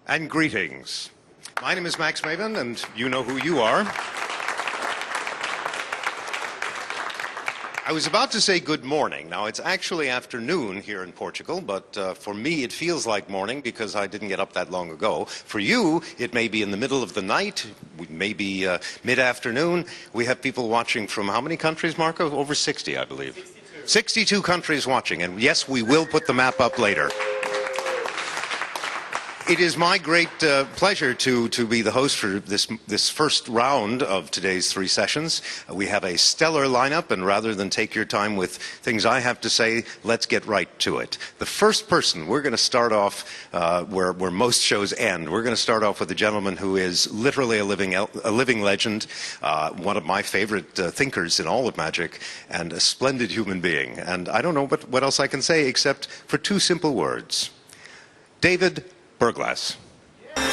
And greetings. My name is Max Maven, and you know who you are. I was about to say good morning. Now, it's actually afternoon here in Portugal, but for me it feels like morning because I didn't get up that long ago. For you, it may be in the middle of the night, maybe mid-afternoon. We have people watching from how many countries, Marco? Over 60, I believe. 62. 62 countries watching, and yes, we will put the map up later. It is my great pleasure to be the host for this first round of today's three sessions. We have a stellar lineup, and rather than take your time with things I have to say, let's get right to it. The first person, we're going to start off where most shows end. We're going to start off with a gentleman who is literally a living legend, one of my favorite thinkers in all of magic, and a splendid human being. And I don't know what else I can say except for two simple words. David Burglass. I'm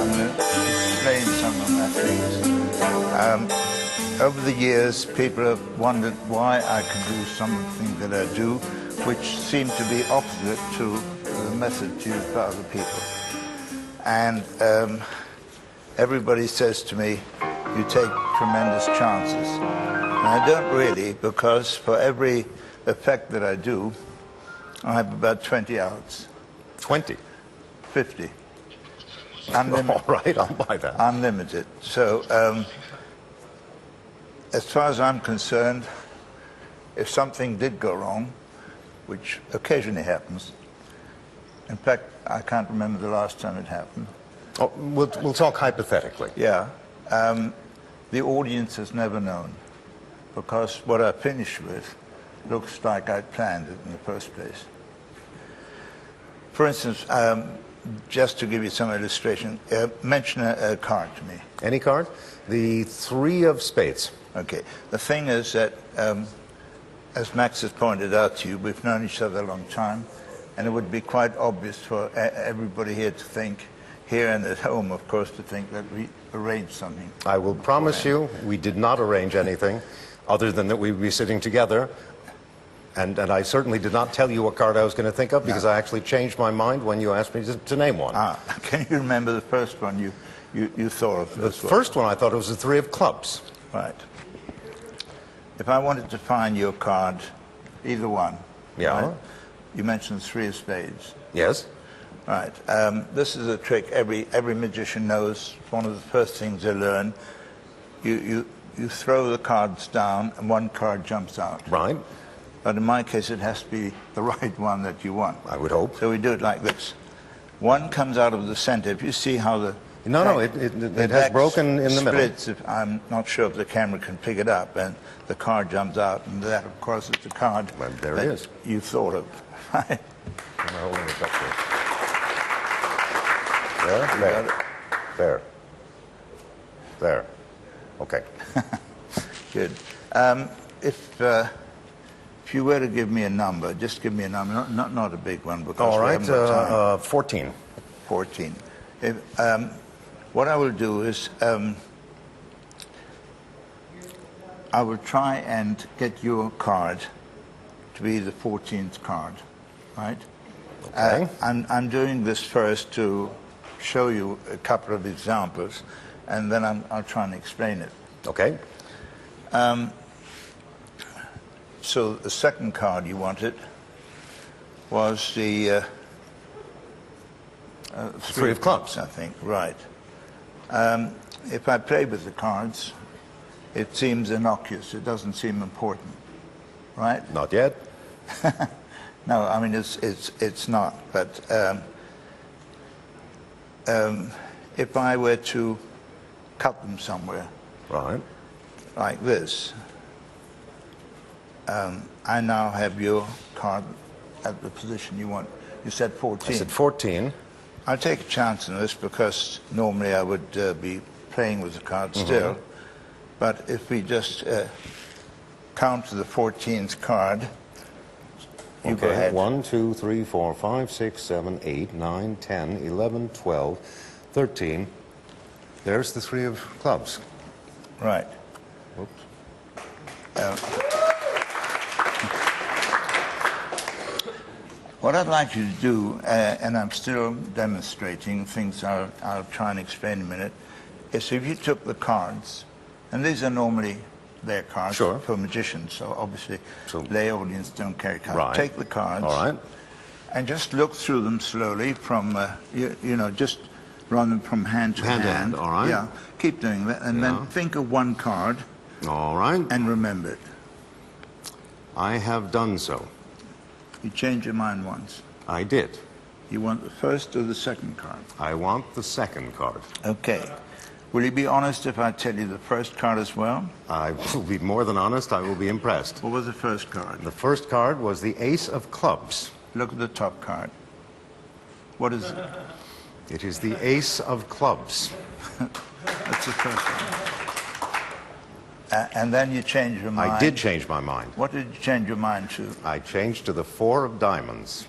going to explain some of my things. Over the years, people have wondered why I can do some of the things that I do, which seem to be opposite to the methods used by other people. And everybody says to me, you take tremendous chances. And I don't really, because for every effect that I do, I have about 20 outs. 20? 50. All right, I'll buy that. Unlimited. So, as far as I'm concerned, if something did go wrong, which occasionally happens, in fact, I can't remember the last time it happened. Oh, we'll talk hypothetically. Yeah. The audience has never known, because what I finish with looks like I planned it in the first place. For instance, just to give you some illustration, mention a card to me. Any card? The three of spades. Okay. The thing is that, as Max has pointed out to you, we've known each other a long time, and it would be quite obvious for everybody here to think, here and at home, of course, to think that we arranged something. I will promise you we did not arrange anything other than that we would be sitting together. And I certainly did not tell you what card I was going to think of because I actually changed my mind when you asked me to name one. Can you remember the first one you thought of? The first one I thought it was the three of clubs. Right. If I wanted to find your card, either one. Yeah. Right? You mentioned three of spades. Yes. Right. This is a trick every magician knows. One of the first things they learn. You throw the cards down and one card jumps out. Right. But in my case, it has to be the right one that you want. I would hope. So we do it like this. One comes out of the center. If you see how the it has broken in the middle. Splits. I'm not sure if the camera can pick it up, and the card jumps out, and that, of course, is the card there it is. You thought of. Right. I'm holding it up here. There. There. Okay. Good. If you were to give me a number, just give me a number, not a big one, because all right. we haven't got time. 14. 14. What I will do is I will try and get your card to be the 14th card, right? Okay. I'm doing this first to show you a couple of examples, and then I'll try and explain it. Okay. So the second card you wanted was the three of clubs, I think. Right. If I play with the cards, it seems innocuous. It doesn't seem important, right? Not yet. No, I mean it's not. But if I were to cut them somewhere, right, like this, I now have your card at the position you want. You said 14. I said 14. I'll take a chance on this because normally I would be playing with the card still. But if we just count to the 14th card, you go ahead. 1, 2, 3, 4, 5, 6, 7, 8, 9, 10, 11, 12, 13. There's the three of clubs. Right. Whoops. What I'd like you to do, and I'm still demonstrating things I'll try and explain in a minute, is if you took the cards, and these are normally their cards for magicians, so obviously lay audience don't carry cards. Right. Take the cards. All right. And just look through them slowly from, you know, just run them from hand to hand. All right. Yeah, keep doing that. And then think of one card. All right. And remember it. I have done so. You changed your mind once. I did. You want the first or the second card? I want the second card. Okay. Will you be honest if I tell you the first card as well? I will be more than honest. I will be impressed. What was the first card? The first card was the Ace of Clubs. Look at the top card. What is it? It is the Ace of Clubs. That's the first one. And then you changed your mind. I did change my mind. What did you change your mind to? I changed to the Four of Diamonds.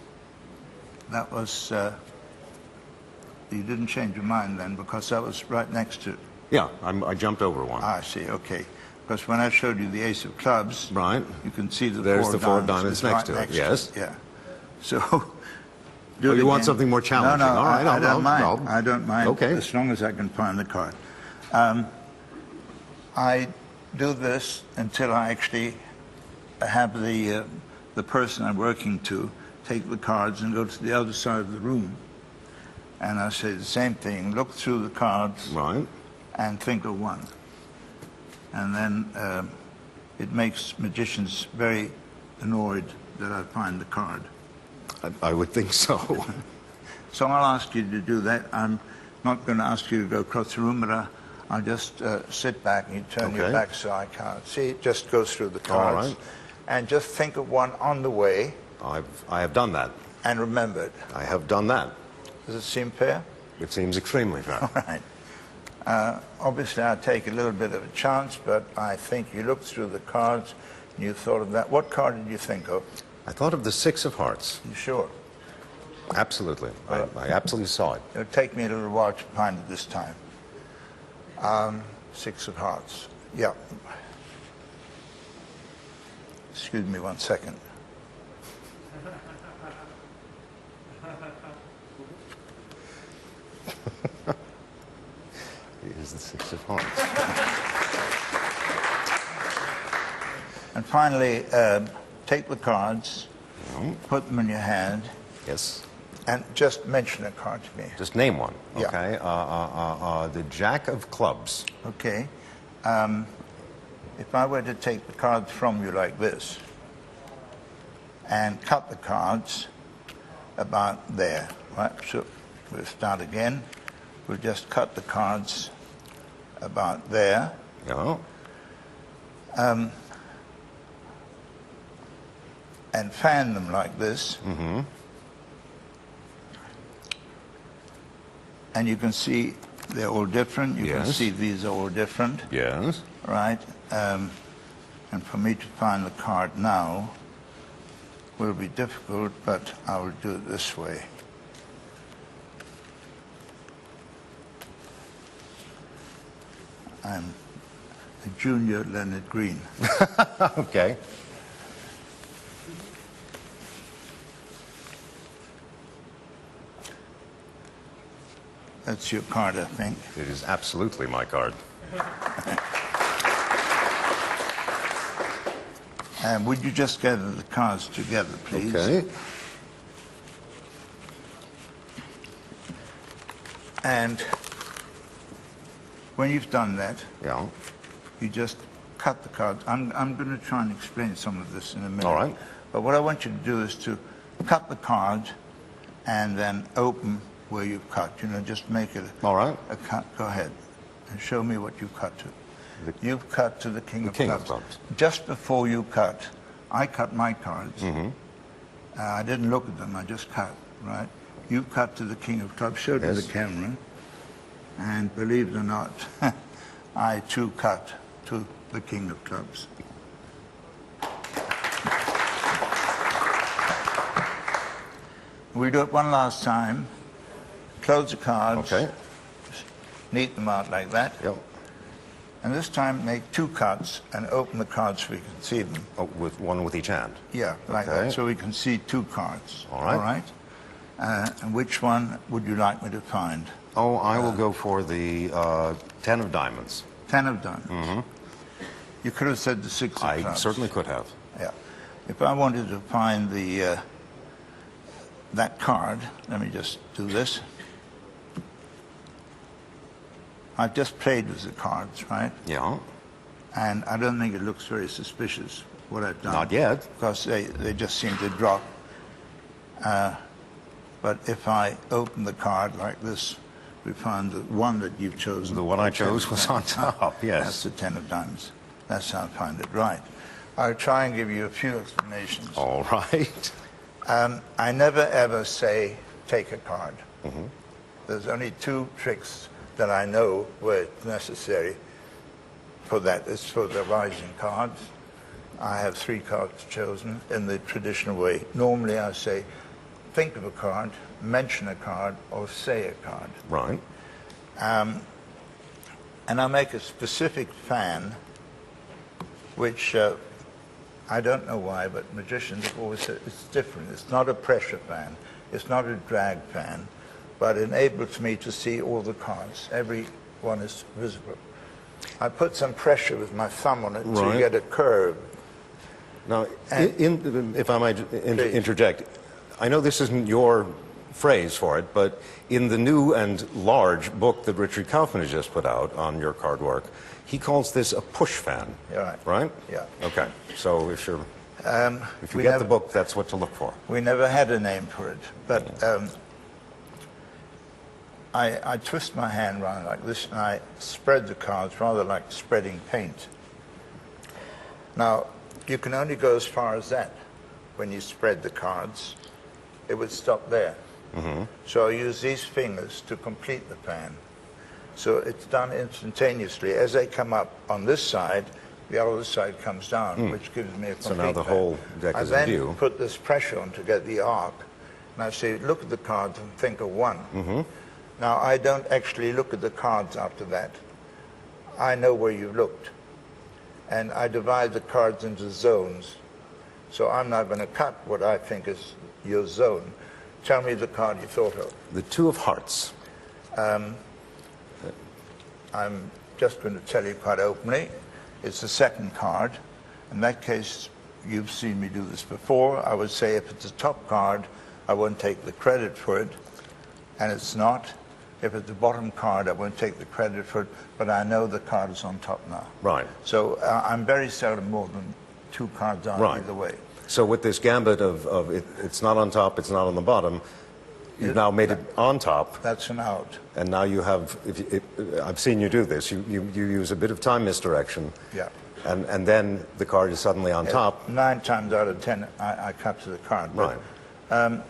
That was... you didn't change your mind then, because that was right next to... Yeah, I jumped over one. I see, okay. Because when I showed you the Ace of Clubs, right, you can see the there's the Four of Diamonds next to it. Yes. Yeah. So... Oh, you want something more challenging? No, all right, I don't mind. I don't mind, okay, as long as I can find the card. I do this until I actually have the person I'm working to take the cards and go to the other side of the room. And I say the same thing, look through the cards right, and think of one. And then it makes magicians very annoyed that I find the card. I would think so. So I'll ask you to do that. I'm not going to ask you to go across the room, but I'll just sit back and you turn your back so I can't see. It just goes through the cards. All right. And just think of one on the way. I have done that. And remember it. I have done that. Does it seem fair? It seems extremely fair. All right. Obviously, I take a little bit of a chance, but I think you looked through the cards and you thought of that. What card did you think of? I thought of the Six of Hearts. You sure? Absolutely. I absolutely saw it. It'll take me a little while to find it this time. Six of Hearts. Yeah. Excuse me 1 second. Here's the Six of Hearts. And finally, take the cards, put them in your hand. Yes. And just mention a card to me. Just name one. Yeah. Okay. The Jack of Clubs. Okay. If I were to take the cards from you like this and cut the cards about there, right? So we'll start again. We'll just cut the cards about there. Yeah. And fan them like this. Mm-hmm. And you can see they're all different. You can see these are all different. Yes. Right? And for me to find the card now will be difficult, but I will do it this way. I'm a junior Leonard Green. Okay. That's your card, I think. It is absolutely my card. And would you just gather the cards together, please? Okay. And when you've done that, you just cut the cards. I'm going to try and explain some of this in a minute. All right. But what I want you to do is to cut the card and then open where you've cut. You know, just make it a cut. Go ahead and show me what you've cut to. You've cut to the King of Clubs. Just before you cut, I cut my cards. Mm-hmm. I didn't look at them, I just cut, right? You cut to the King of Clubs, showed to the camera, and believe it or not, I too cut to the King of Clubs. We do it one last time. Close the cards. Okay. Just neat them out like that. Yep. And this time make 2 cuts and open the cards so we can see them. Oh, with one with each hand? Yeah, like that, so we can see 2 cards. All right. All right? And which one would you like me to find? Oh, I will go for the 10 of diamonds. 10 of diamonds. Mm-hmm. You could have said the 6 of clubs. I certainly could have. Yeah. If I wanted to find the that card, let me just do this. I've just played with the cards, right? Yeah. And I don't think it looks very suspicious, what I've done. Not yet. Because they just seem to drop. But if I open the card like this, we find the one that you've chosen. The one I chose was on top, yes. That's the 10 of diamonds. That's how I find it right. I'll try and give you a few explanations. All right. I never ever say, take a card. Mm-hmm. There's only 2 tricks that I know where it's necessary for that. It's for the rising cards. I have 3 cards chosen in the traditional way. Normally I say, think of a card, mention a card, or say a card. Right. And I make a specific fan, which I don't know why, but magicians have always said it's different. It's not a pressure fan. It's not a drag fan, but enables me to see all the cards. Every one is visible. I put some pressure with my thumb on it to get a curve. Now, if I might interject, I know this isn't your phrase for it, but in the new and large book that Richard Kaufman has just put out on your card work, he calls this a push fan. Yeah, right? Yeah. Okay. So if you get the book, that's what to look for. We never had a name for it, but I twist my hand around like this and I spread the cards rather like spreading paint. Now, you can only go as far as that when you spread the cards. It would stop there. Mm-hmm. So I use these fingers to complete the fan. So it's done instantaneously. As they come up on this side, the other side comes down, which gives me a complete So now the fan. whole deck is in view. I then put this pressure on to get the arc, and I say, look at the cards and think of one. Mm-hmm. Now, I don't actually look at the cards after that. I know where you've looked. And I divide the cards into zones. So I'm not going to cut what I think is your zone. Tell me the card you thought of. The 2 of hearts. I'm just going to tell you quite openly. It's the second card. In that case, you've seen me do this before. I would say if it's a top card, I won't take the credit for it. And it's not. If it's the bottom card, I won't take the credit for it. But I know the card is on top now. Right. So I'm very seldom more than 2 cards on either way. So with this gambit of it's not on top, it's not on the bottom, you've now made it on top. That's an out. And now you have, I've seen you do this, you use a bit of time misdirection. Yeah. And then the card is suddenly on top. 9 times out of 10, I capture the card. Right.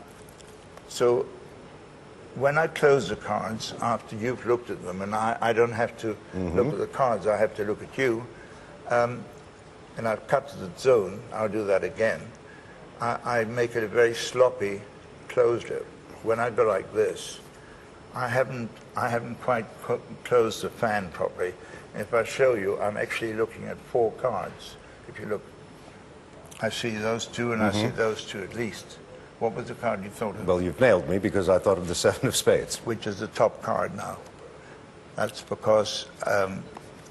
So when I close the cards, after you've looked at them, and I don't have to look at the cards, I have to look at you, and I've cut to the zone, I'll do that again. I make it a very sloppy closure. When I go like this, I haven't quite closed the fan properly. If I show you, I'm actually looking at 4 cards. If you look, I see those 2 and I see those 2 at least. What was the card you thought of? Well, you've nailed me because I thought of the 7 of spades. Which is the top card now. That's because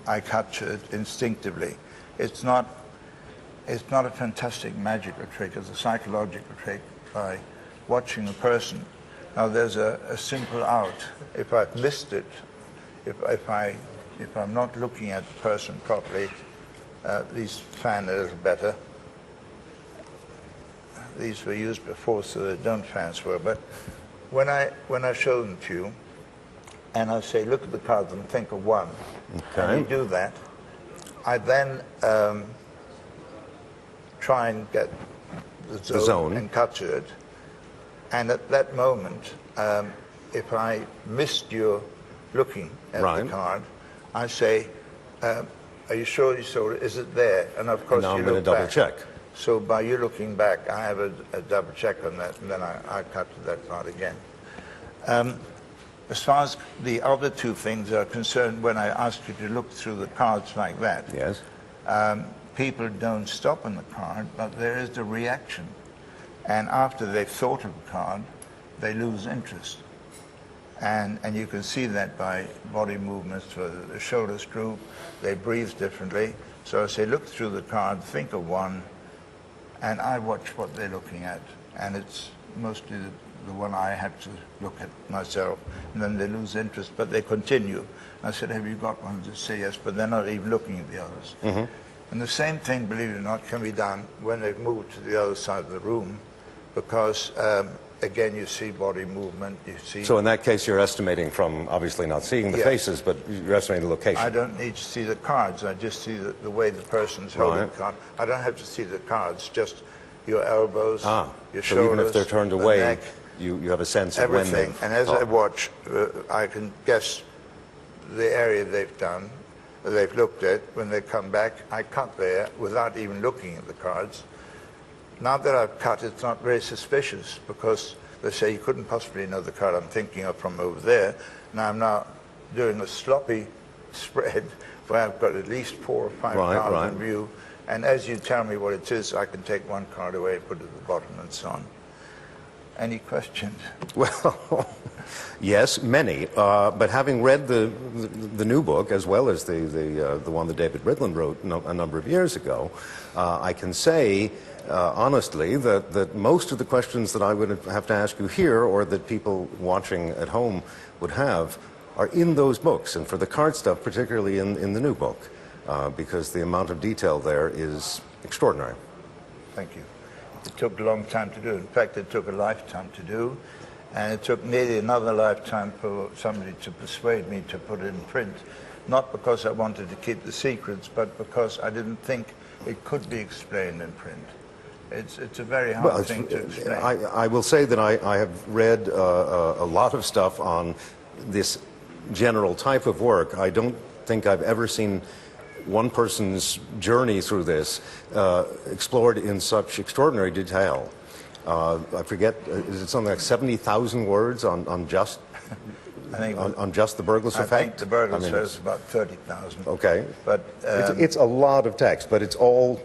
I capture it instinctively. It's not a fantastic magical trick. It's a psychological trick by watching a person. Now there's a simple out. If I've missed it, if I'm not looking at the person properly, these fan a little better. These were used before, so they don't transfer. But when I show them to you, and I say, look at the cards and think of one, and you do that, I then try and get the zone and capture it. And at that moment, if I missed your looking at the card, I say, are you sure you saw it? Is it there? And of course, now you I'm going to double check. So by you looking back, I have a double check on that, and then I capture that card again. As far as the other two things are concerned, when I asked you to look through the cards like that, Yes. people don't stop on the card, but there is the reaction. And after they've thought of a card, they lose interest. And you can see that by body movements, so the shoulders droop, they breathe differently. So I say, look through the card, think of one, and I watch what they're looking at. And it's mostly the one I have to look at myself, and then they lose interest, but they continue. I said, have you got one? They say yes, but they're not even looking at the others. Mm-hmm. And the same thing, believe it or not, can be done when they've moved to the other side of the room, because again, you see body movement, you see... So in that case, you're estimating from, obviously not seeing the faces, but you're estimating the location. I don't need to see the cards, I just see the way the person's holding the card. I don't have to see the cards, just your elbows, your shoulders, so even if they're turned away, neck, you have a sense of everything. when they... And as I watch, I can guess the area they've done, they've looked at. When they come back, I cut there without even looking at the cards. Now that I've cut, it's not very suspicious, because they say you couldn't possibly know the card I'm thinking of from over there. And I'm now doing a sloppy spread where I've got at least 4 or 5 cards in view. And as you tell me what it is, I can take one card away, put it at the bottom, and so on. Any questions? Well, yes, many. But having read the new book, as well as the one that David Ridland wrote a number of years ago, I can say honestly that most of the questions that I would have to ask you here, or that people watching at home would have, are in those books, and for the card stuff, particularly in the new book, because the amount of detail there is extraordinary. Thank you. It took a long time to do. In fact, it took a lifetime to do, and it took nearly another lifetime for somebody to persuade me to put it in print, not because I wanted to keep the secrets, but because I didn't think it could be explained in print. It's a very hard thing to explain. I will say that I have read a lot of stuff on this general type of work. I don't think I've ever seen one person's journey through this explored in such extraordinary detail. I forget, is it something like 70,000 words on just on just the burglar's effect? I think the burglar's effect is about 30,000. Okay, but it's a lot of text, but it's all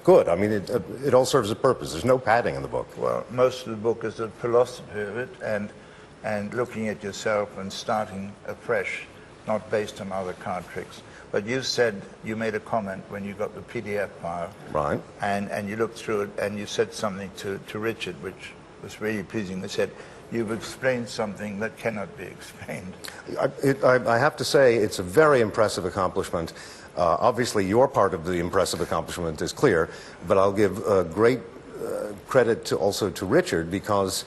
good. I mean, it all serves a purpose. There's no padding in the book. Well, most of the book is the philosophy of it, and looking at yourself and starting afresh, not based on other card tricks. But you said, you made a comment when you got the PDF file. Right. And you looked through it, and you said something to Richard, which was really pleasing. They said, you've explained something that cannot be explained. I have to say, it's a very impressive accomplishment. Obviously, your part of the impressive accomplishment is clear, but I'll give great credit also to Richard, because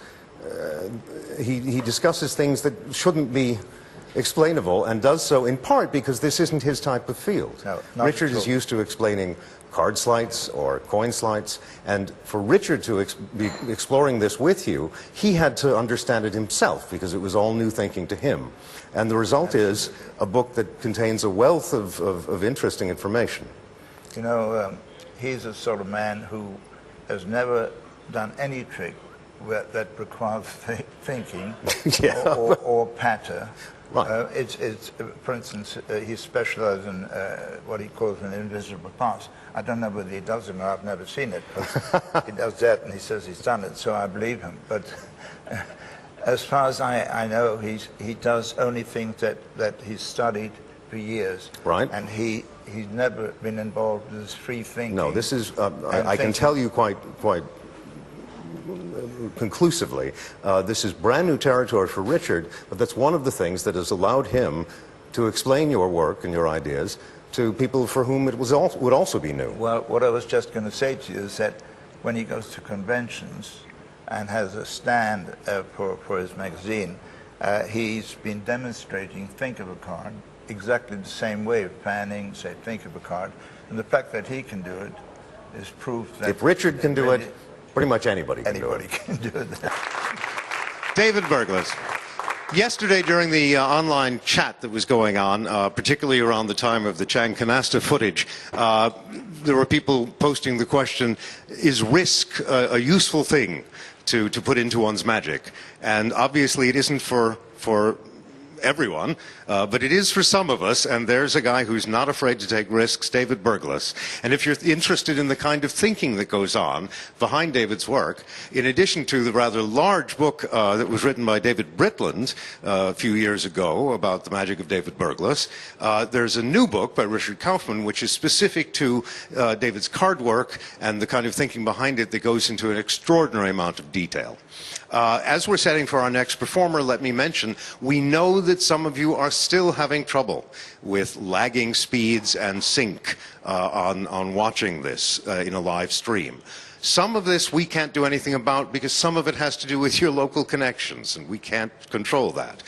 he discusses things that shouldn't be explainable, and does so in part because this isn't his type of field. No, Richard is used to explaining card sleights or coin sleights, and for Richard to be exploring this with you, he had to understand it himself, because it was all new thinking to him. And the result is a book that contains a wealth of interesting information. You know, he's a sort of man who has never done any trick that requires thinking or patter. Right. For instance, he specializes in what he calls an invisible pass. I don't know whether he does it or not. I've never seen it, but he does that, and he says he's done it, so I believe him. But as far as I know, he does only things that he's studied for years. Right. And he's never been involved with this free thinking. No, this is, I can tell you quite conclusively, this is brand new territory for Richard, but that's one of the things that has allowed him to explain your work and your ideas to people for whom it would also be new. Well, what I was just going to say to you is that when he goes to conventions and has a stand for his magazine, he's been demonstrating think of a card exactly the same way of panning, say think of a card, and the fact that he can do it is proof that... If Richard can do it, pretty much anybody can do it. Anybody can do it. David Burglas. Yesterday, during the online chat that was going on, particularly around the time of the Chang Canasta footage, there were people posting the question, is risk a useful thing to put into one's magic? And obviously it isn't for everyone, but it is for some of us, and there's a guy who's not afraid to take risks, David Burglas. And if you're interested in the kind of thinking that goes on behind David's work, in addition to the rather large book that was written by David Britland a few years ago about the magic of David Burglas, there's a new book by Richard Kaufman which is specific to David's card work and the kind of thinking behind it that goes into an extraordinary amount of detail. As we're setting for our next performer, let me mention, we know that some of you are still having trouble with lagging speeds and sync on watching this in a live stream. Some of this we can't do anything about because some of it has to do with your local connections, and we can't control that.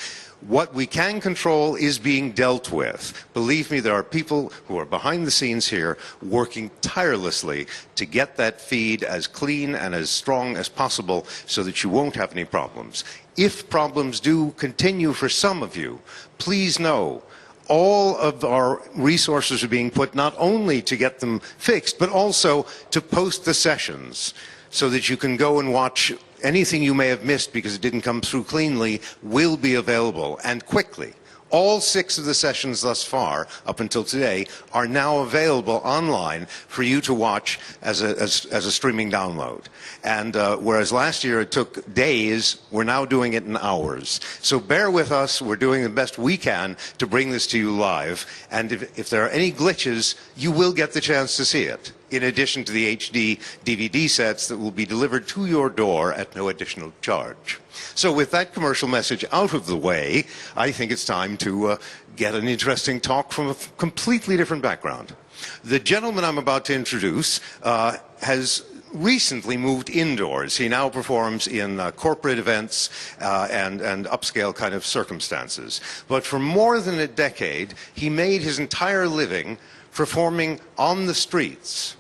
What we can control is being dealt with. Believe me, there are people who are behind the scenes here working tirelessly to get that feed as clean and as strong as possible so that you won't have any problems. If problems do continue for some of you, please know all of our resources are being put not only to get them fixed, but also to post the sessions so that you can go and watch anything you may have missed because it didn't come through cleanly will be available, and quickly. All 6 of the sessions thus far, up until today, are now available online for you to watch as a streaming download. And whereas last year it took days, we're now doing it in hours. So bear with us. We're doing the best we can to bring this to you live. And if there are any glitches, you will get the chance to see it, in addition to the HD DVD sets that will be delivered to your door at no additional charge. So with that commercial message out of the way, I think it's time to get an interesting talk from a completely different background. The gentleman I'm about to introduce has recently moved indoors. He now performs in corporate events and upscale kind of circumstances. But for more than a decade, he made his entire living performing on the streets,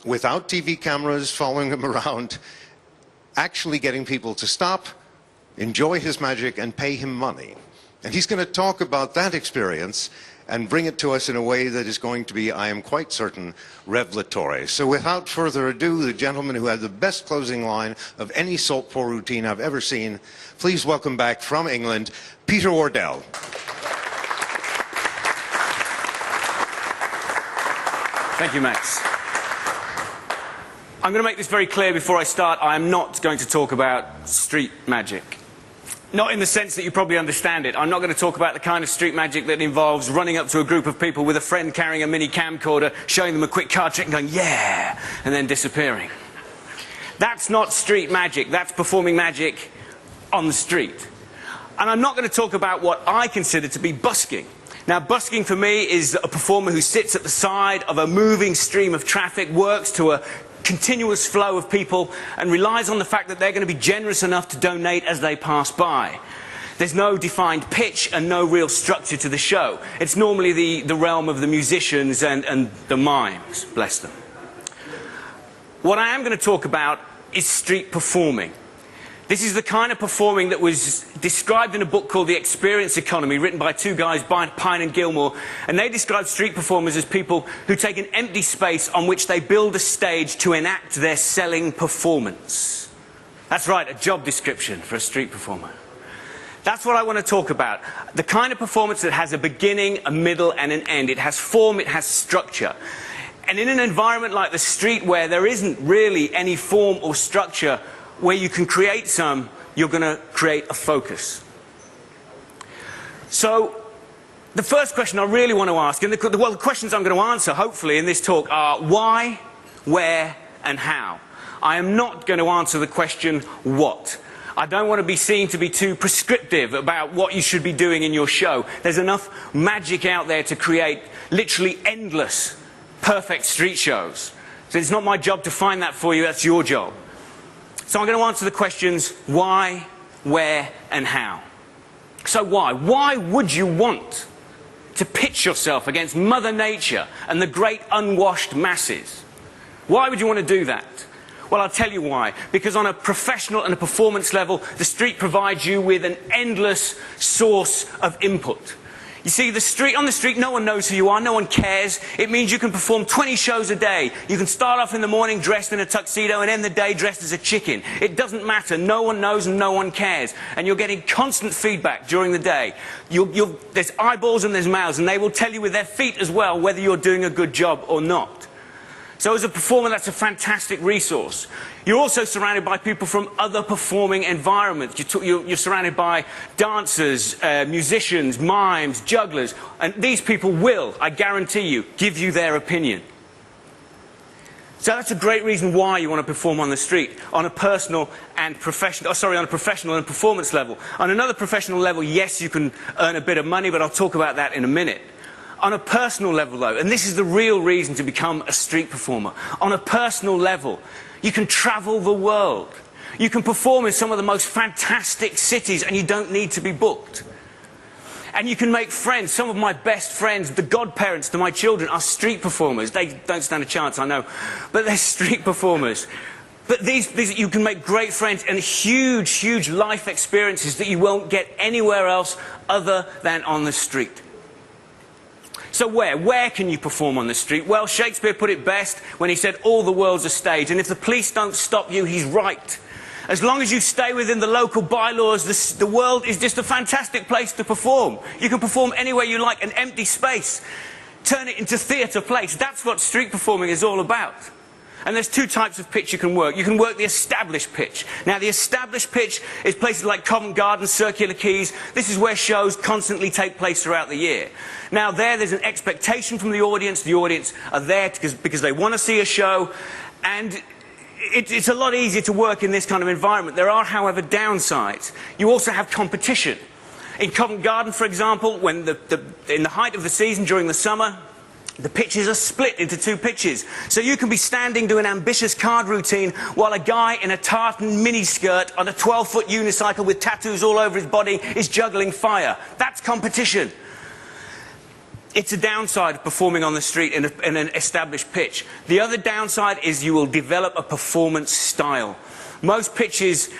without TV cameras following him around, actually getting people to stop, enjoy his magic, and pay him money. And he's going to talk about that experience and bring it to us in a way that is going to be, I am quite certain, revelatory. So without further ado, the gentleman who had the best closing line of any salt pour routine I've ever seen, please welcome back from England, Peter Wardell. Thank you, Max. I'm going to make this very clear before I start. I am not going to talk about street magic. Not in the sense that you probably understand it. I'm not going to talk about the kind of street magic that involves running up to a group of people with a friend carrying a mini camcorder, showing them a quick card trick and going, yeah, and then disappearing. That's not street magic. That's performing magic on the street. And I'm not going to talk about what I consider to be busking. Now, busking for me is a performer who sits at the side of a moving stream of traffic, works to a continuous flow of people, and relies on the fact that they're going to be generous enough to donate as they pass by. There's no defined pitch and no real structure to the show. It's normally the realm of the musicians and the mimes, bless them. What I am going to talk about is street performing. This is the kind of performing that was described in a book called The Experience Economy, written by 2 guys, Pine and Gilmore, and they describe street performers as people who take an empty space on which they build a stage to enact their selling performance. That's right, a job description for a street performer. That's what I want to talk about. The kind of performance that has a beginning, a middle, and an end. It has form, it has structure. And in an environment like the street where there isn't really any form or structure, where you can create some, you're going to create a focus. So, the first question I really want to ask, and the questions I'm going to answer, hopefully, in this talk are why, where, and how. I am not going to answer the question what. I don't want to be seen to be too prescriptive about what you should be doing in your show. There's enough magic out there to create literally endless, perfect street shows. So it's not my job to find that for you, that's your job. So I'm going to answer the questions why, where, and how. So why? Why would you want to pitch yourself against Mother Nature and the great unwashed masses? Why would you want to do that? Well, I'll tell you why. Because on a professional and a performance level, the street provides you with an endless source of input. You see, on the street, no one knows who you are, no one cares. It means you can perform 20 shows a day. You can start off in the morning dressed in a tuxedo and end the day dressed as a chicken. It doesn't matter. No one knows and no one cares. And you're getting constant feedback during the day. There's eyeballs and there's mouths, and they will tell you with their feet as well whether you're doing a good job or not. So as a performer, that's a fantastic resource. You're also surrounded by people from other performing environments. You're surrounded by dancers, musicians, mimes, jugglers, and these people will, I guarantee you, give you their opinion. So that's a great reason why you want to perform on the street, on a personal and professional, on a professional and performance level. On another professional level, yes, you can earn a bit of money, but I'll talk about that in a minute. On a personal level, though, and this is the real reason to become a street performer, on a personal level, you can travel the world. You can perform in some of the most fantastic cities, and you don't need to be booked. And you can make friends. Some of my best friends, the godparents to my children, are street performers. They don't stand a chance, I know, but they're street performers. But you can make great friends and huge, huge life experiences that you won't get anywhere else other than on the street. So where can you perform on the street? Well, Shakespeare put it best when he said, all the world's a stage, and if the police don't stop you, he's right. As long as you stay within the local bylaws, the world is just a fantastic place to perform. You can perform anywhere you like, an empty space. Turn it into theatre place. That's what street performing is all about. And there's two types of pitch you can work. You can work the established pitch. Now, the established pitch is places like Covent Garden, Circular Quays. This is where shows constantly take place throughout the year. Now, there's an expectation from the audience. The audience are there because they want to see a show. And it's a lot easier to work in this kind of environment. There are, however, downsides. You also have competition. In Covent Garden, for example, when in the height of the season during the summer, the pitches are split into two pitches. So you can be standing doing an ambitious card routine while a guy in a tartan miniskirt on a 12-foot unicycle with tattoos all over his body is juggling fire. That's competition. It's a downside of performing on the street in an established pitch. The other downside is you will develop a performance style. Most pitches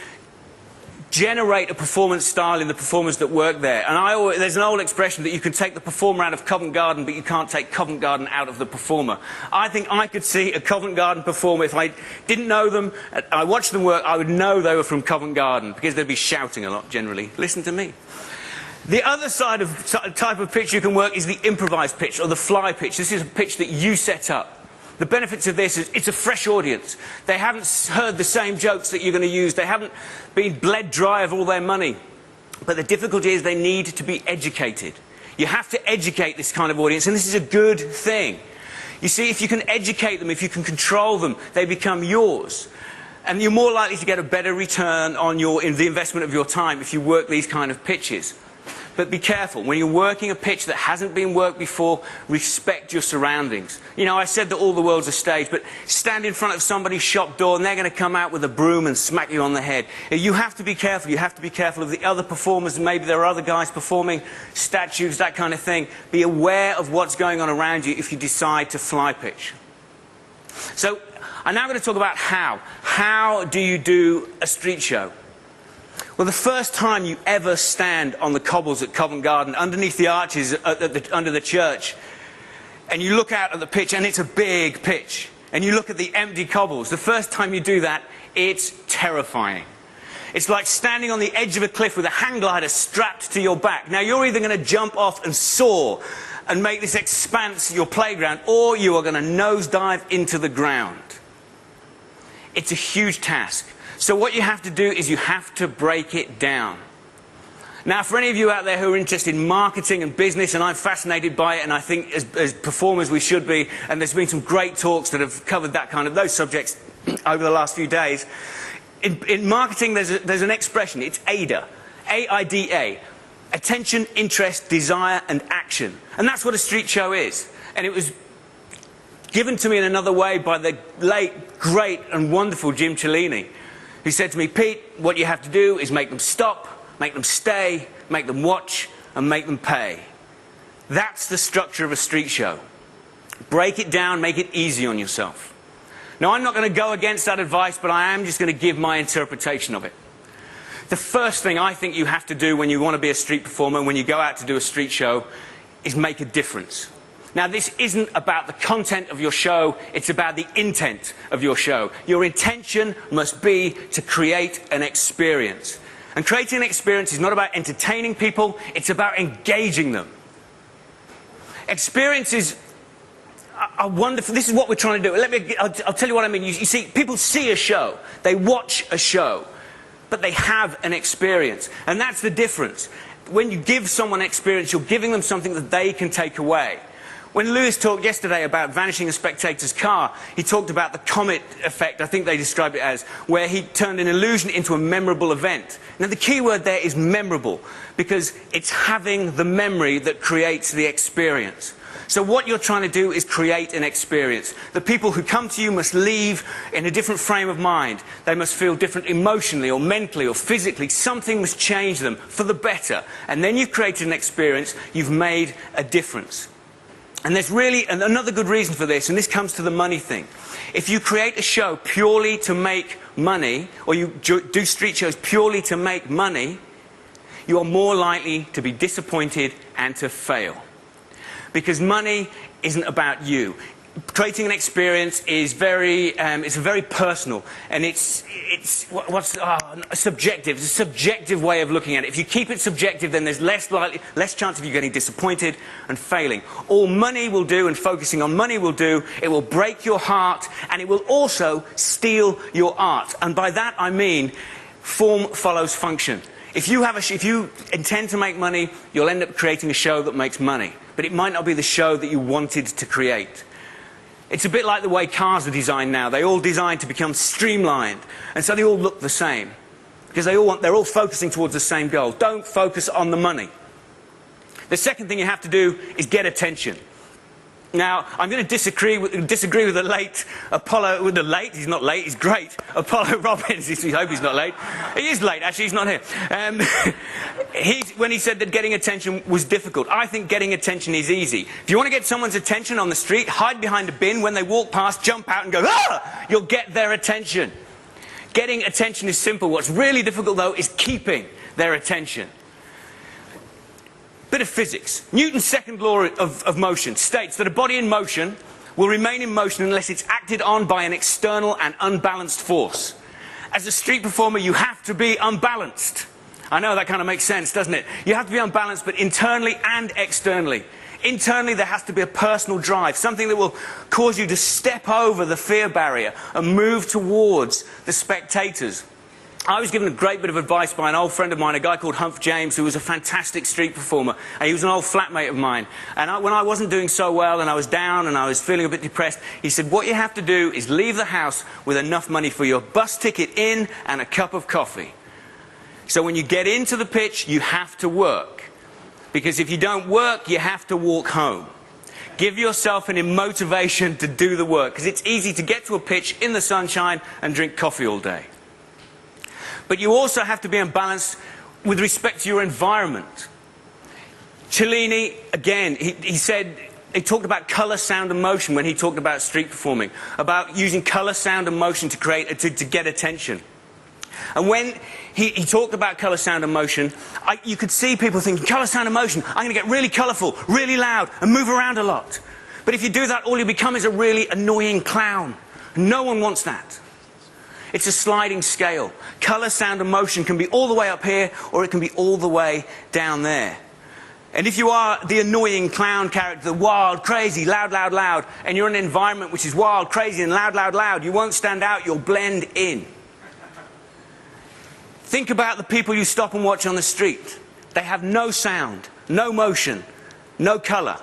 generate a performance style in the performers that work there. And there's an old expression that you can take the performer out of Covent Garden, but you can't take Covent Garden out of the performer. I think I could see a Covent Garden performer, if I didn't know them, I watched them work, I would know they were from Covent Garden, because they'd be shouting a lot generally. Listen to me. The other type of pitch you can work is the improvised pitch, or the fly pitch. This is a pitch that you set up. The benefits of this is it's a fresh audience. They haven't heard the same jokes that you're going to use. They haven't been bled dry of all their money. But the difficulty is they need to be educated. You have to educate this kind of audience, and this is a good thing. You see, if you can educate them, if you can control them, they become yours. And you're more likely to get a better return on the investment of your time if you work these kind of pitches. But be careful. When you're working a pitch that hasn't been worked before, respect your surroundings. You know, I said that all the world's a stage, but stand in front of somebody's shop door and they're going to come out with a broom and smack you on the head. You have to be careful. You have to be careful of the other performers. Maybe there are other guys performing, statues, that kind of thing. Be aware of what's going on around you if you decide to fly pitch. So I'm now going to talk about how. How do you do a street show? Well, the first time you ever stand on the cobbles at Covent Garden, underneath the arches under the church, and you look out at the pitch, and it's a big pitch, and you look at the empty cobbles, the first time you do that, it's terrifying. It's like standing on the edge of a cliff with a hang glider strapped to your back. Now, you're either going to jump off and soar and make this expanse your playground, or you are going to nosedive into the ground. It's a huge task. So what you have to do is you have to break it down. Now, for any of you out there who are interested in marketing and business, and I'm fascinated by it, and I think as performers we should be, and there's been some great talks that have covered those subjects over the last few days. In marketing, there's an expression. It's AIDA, A-I-D-A, attention, interest, desire, and action. And that's what a street show is. And it was given to me in another way by the late, great, and wonderful Jim Cellini, who said to me, Pete, what you have to do is make them stop, make them stay, make them watch, and make them pay. That's the structure of a street show. Break it down, make it easy on yourself. Now, I'm not going to go against that advice, but I am just going to give my interpretation of it. The first thing I think you have to do when you want to be a street performer, when you go out to do a street show, is make a difference. Now, this isn't about the content of your show, it's about the intent of your show. Your intention must be to create an experience. And creating an experience is not about entertaining people, it's about engaging them. Experiences are wonderful. This is what we're trying to do. I'll tell you what I mean. You see, people see a show, they watch a show, but they have an experience. And that's the difference. When you give someone an experience, you're giving them something that they can take away. When Lewis talked yesterday about vanishing a spectator's car, he talked about the comet effect, I think they described it as, where he turned an illusion into a memorable event. Now, the key word there is memorable, because it's having the memory that creates the experience. So what you're trying to do is create an experience. The people who come to you must leave in a different frame of mind. They must feel different emotionally or mentally or physically. Something must change them for the better. And then you've created an experience, you've made a difference. And there's really another good reason for this, and this comes to the money thing. If you create a show purely to make money, or you do street shows purely to make money, you are more likely to be disappointed and to fail. Because money isn't about you. Creating an experience is very personal, and it's subjective. It's a subjective way of looking at it. If you keep it subjective, then there's less chance of you getting disappointed and failing. All money will do, and focusing on money will do, it will break your heart, and it will also steal your art. And by that I mean form follows function. If you intend to make money, you'll end up creating a show that makes money, but it might not be the show that you wanted to create. It's a bit like the way cars are designed now. They're all designed to become streamlined, and so they all look the same, because they're all focusing towards the same goal. Don't focus on the money. The second thing you have to do is get attention. Now, I'm going to disagree with the late Apollo. With the late, he's not late, he's great. Apollo Robbins. I hope he's not late. He is late, actually, he's not here. When he said that getting attention was difficult, I think getting attention is easy. If you want to get someone's attention on the street, hide behind a bin. When they walk past, jump out and go, "Ah!" You'll get their attention. Getting attention is simple. What's really difficult, though, is keeping their attention. Bit of physics. Newton's second law of motion states that a body in motion will remain in motion unless it's acted on by an external and unbalanced force. As a street performer, you have to be unbalanced. I know that kind of makes sense, doesn't it? You have to be unbalanced, but internally and externally. Internally, there has to be a personal drive, something that will cause you to step over the fear barrier and move towards the spectators. I was given a great bit of advice by an old friend of mine, a guy called Humph James, who was a fantastic street performer. And he was an old flatmate of mine. And when I wasn't doing so well and I was down and I was feeling a bit depressed, he said, what you have to do is leave the house with enough money for your bus ticket in and a cup of coffee. So when you get into the pitch, you have to work. Because if you don't work, you have to walk home. Give yourself an motivation to do the work. Because it's easy to get to a pitch in the sunshine and drink coffee all day. But you also have to be unbalanced with respect to your environment. Cellini, again, he talked about colour, sound and motion when he talked about street performing, about using colour, sound and motion to get attention. And when he talked about colour, sound and motion, you could see people thinking, colour, sound and motion, I'm going to get really colourful, really loud and move around a lot. But if you do that, all you become is a really annoying clown. No one wants that. It's a sliding scale. Colour, sound and motion can be all the way up here, or it can be all the way down there. And if you are the annoying clown character, the wild, crazy, loud, loud, loud, and you're in an environment which is wild, crazy and loud, loud, loud, you won't stand out, you'll blend in. Think about the people you stop and watch on the street. They have no sound, no motion, no colour.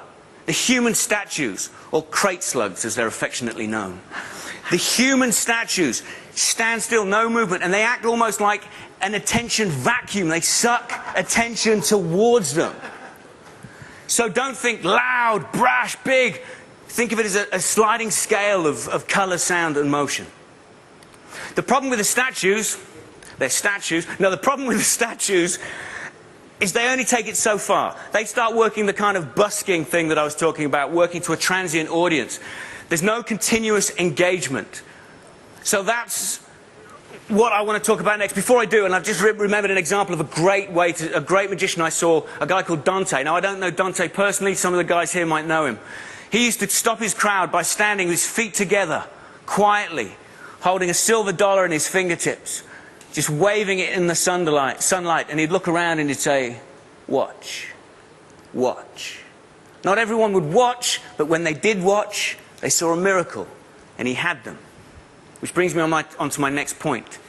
The human statues, or crate slugs as they're affectionately known. The human statues stand still, no movement, and they act almost like an attention vacuum. They suck attention towards them. So don't think loud, brash, big. Think of it as a sliding scale of colour, sound and motion. The problem with the statues, they're statues. No, the problem with the statues is they only take it so far. They start working the kind of busking thing that I was talking about, working to a transient audience. There's no continuous engagement. So that's what I want to talk about next. Before I do, and I've just remembered an example of a great magician I saw, a guy called Dante. Now, I don't know Dante personally. Some of the guys here might know him. He used to stop his crowd by standing with his feet together, quietly, holding a silver dollar in his fingertips, just waving it in the sunlight, and he'd look around and he'd say, "Watch, watch." Not everyone would watch, but when they did watch, they saw a miracle, and he had them. Which brings me onto my next point.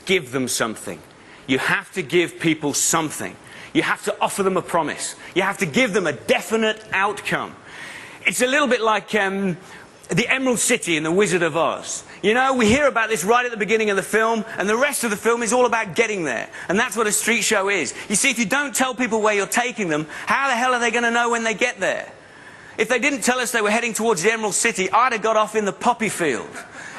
Give them something. You have to give people something. You have to offer them a promise. You have to give them a definite outcome. It's a little bit like the Emerald City in The Wizard of Oz. You know, we hear about this right at the beginning of the film, and the rest of the film is all about getting there. And that's what a street show is. You see, if you don't tell people where you're taking them, how the hell are they going to know when they get there? If they didn't tell us they were heading towards the Emerald City, I'd have got off in the poppy field.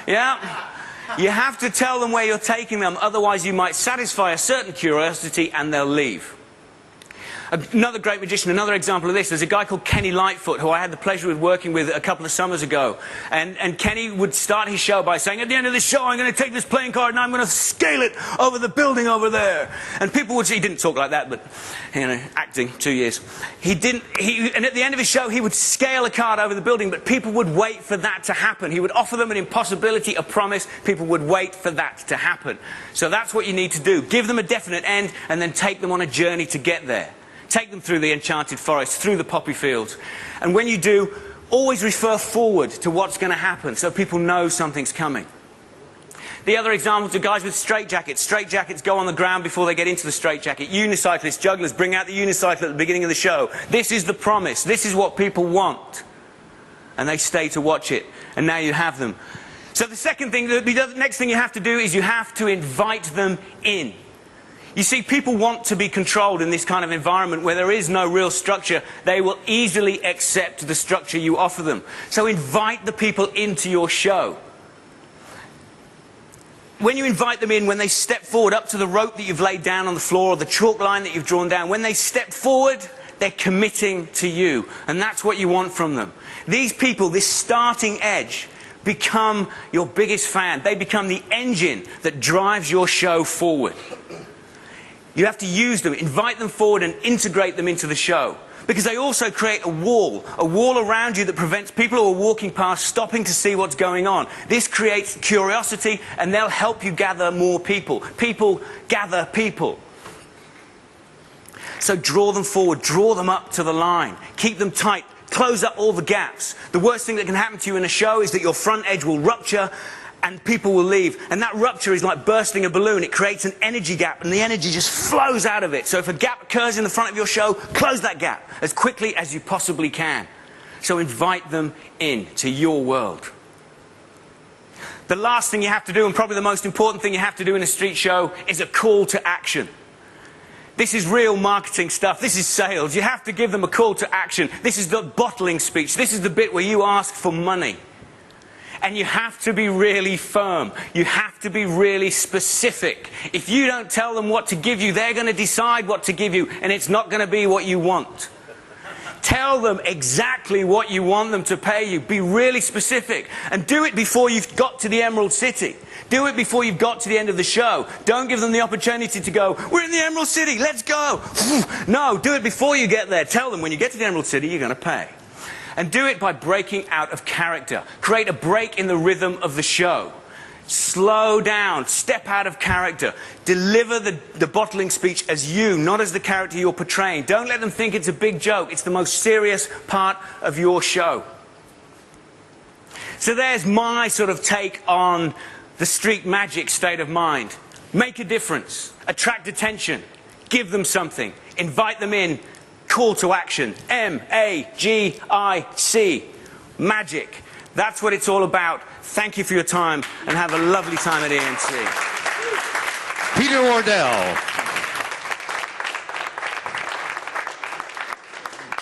Yeah? You have to tell them where you're taking them, otherwise you might satisfy a certain curiosity and they'll leave. Another great magician, another example of this, there's a guy called Kenny Lightfoot, who I had the pleasure of working with a couple of summers ago. And Kenny would start his show by saying, at the end of this show, I'm going to take this playing card and I'm going to scale it over the building over there. And people would say, he didn't talk like that, but, you know, acting, 2 years. And at the end of his show, he would scale a card over the building, but people would wait for that to happen. He would offer them an impossibility, a promise. People would wait for that to happen. So that's what you need to do. Give them a definite end and then take them on a journey to get there. Take them through the enchanted forest, through the poppy fields. And when you do, always refer forward to what's going to happen so people know something's coming. The other examples are guys with straitjackets. Straitjackets go on the ground before they get into the straitjacket. Unicyclists, jugglers bring out the unicycle at the beginning of the show. This is the promise. This is what people want. And they stay to watch it. And now you have them. So the second thing, the next thing you have to do is you have to invite them in. You see, people want to be controlled in this kind of environment where there is no real structure. They will easily accept the structure you offer them. So invite the people into your show. When you invite them in, when they step forward up to the rope that you've laid down on the floor or the chalk line that you've drawn down, when they step forward, they're committing to you. And that's what you want from them. These people, this starting edge, become your biggest fan. They become the engine that drives your show forward. You have to use them, invite them forward and integrate them into the show. Because they also create a wall around you that prevents people who are walking past stopping to see what's going on. This creates curiosity and they'll help you gather more people. People gather people. So draw them forward, draw them up to the line, keep them tight, close up all the gaps. The worst thing that can happen to you in a show is that your front edge will rupture and people will leave. And that rupture is like bursting a balloon. It creates an energy gap, and the energy just flows out of it. So if a gap occurs in the front of your show, close that gap as quickly as you possibly can. So invite them in to your world. The last thing you have to do, and probably the most important thing you have to do in a street show, is a call to action. This is real marketing stuff. This is sales. You have to give them a call to action. This is the bottling speech. This is the bit where you ask for money. And you have to be really firm. You have to be really specific. If you don't tell them what to give you, they're going to decide what to give you, and it's not going to be what you want. Tell them exactly what you want them to pay you. Be really specific. And do it before you've got to the Emerald City. Do it before you've got to the end of the show. Don't give them the opportunity to go, we're in the Emerald City, let's go. No, do it before you get there. Tell them when you get to the Emerald City, you're going to pay. And do it by breaking out of character. Create a break in the rhythm of the show. Slow down. Step out of character. Deliver the bottling speech as you, not as the character you're portraying. Don't let them think it's a big joke. It's the most serious part of your show. So there's my sort of take on the street magic state of mind. Make a difference. Attract attention. Give them something. Invite them in. Call to action. M-A-G-I-C. Magic. That's what it's all about. Thank you for your time and have a lovely time at EMC. Peter Wardell.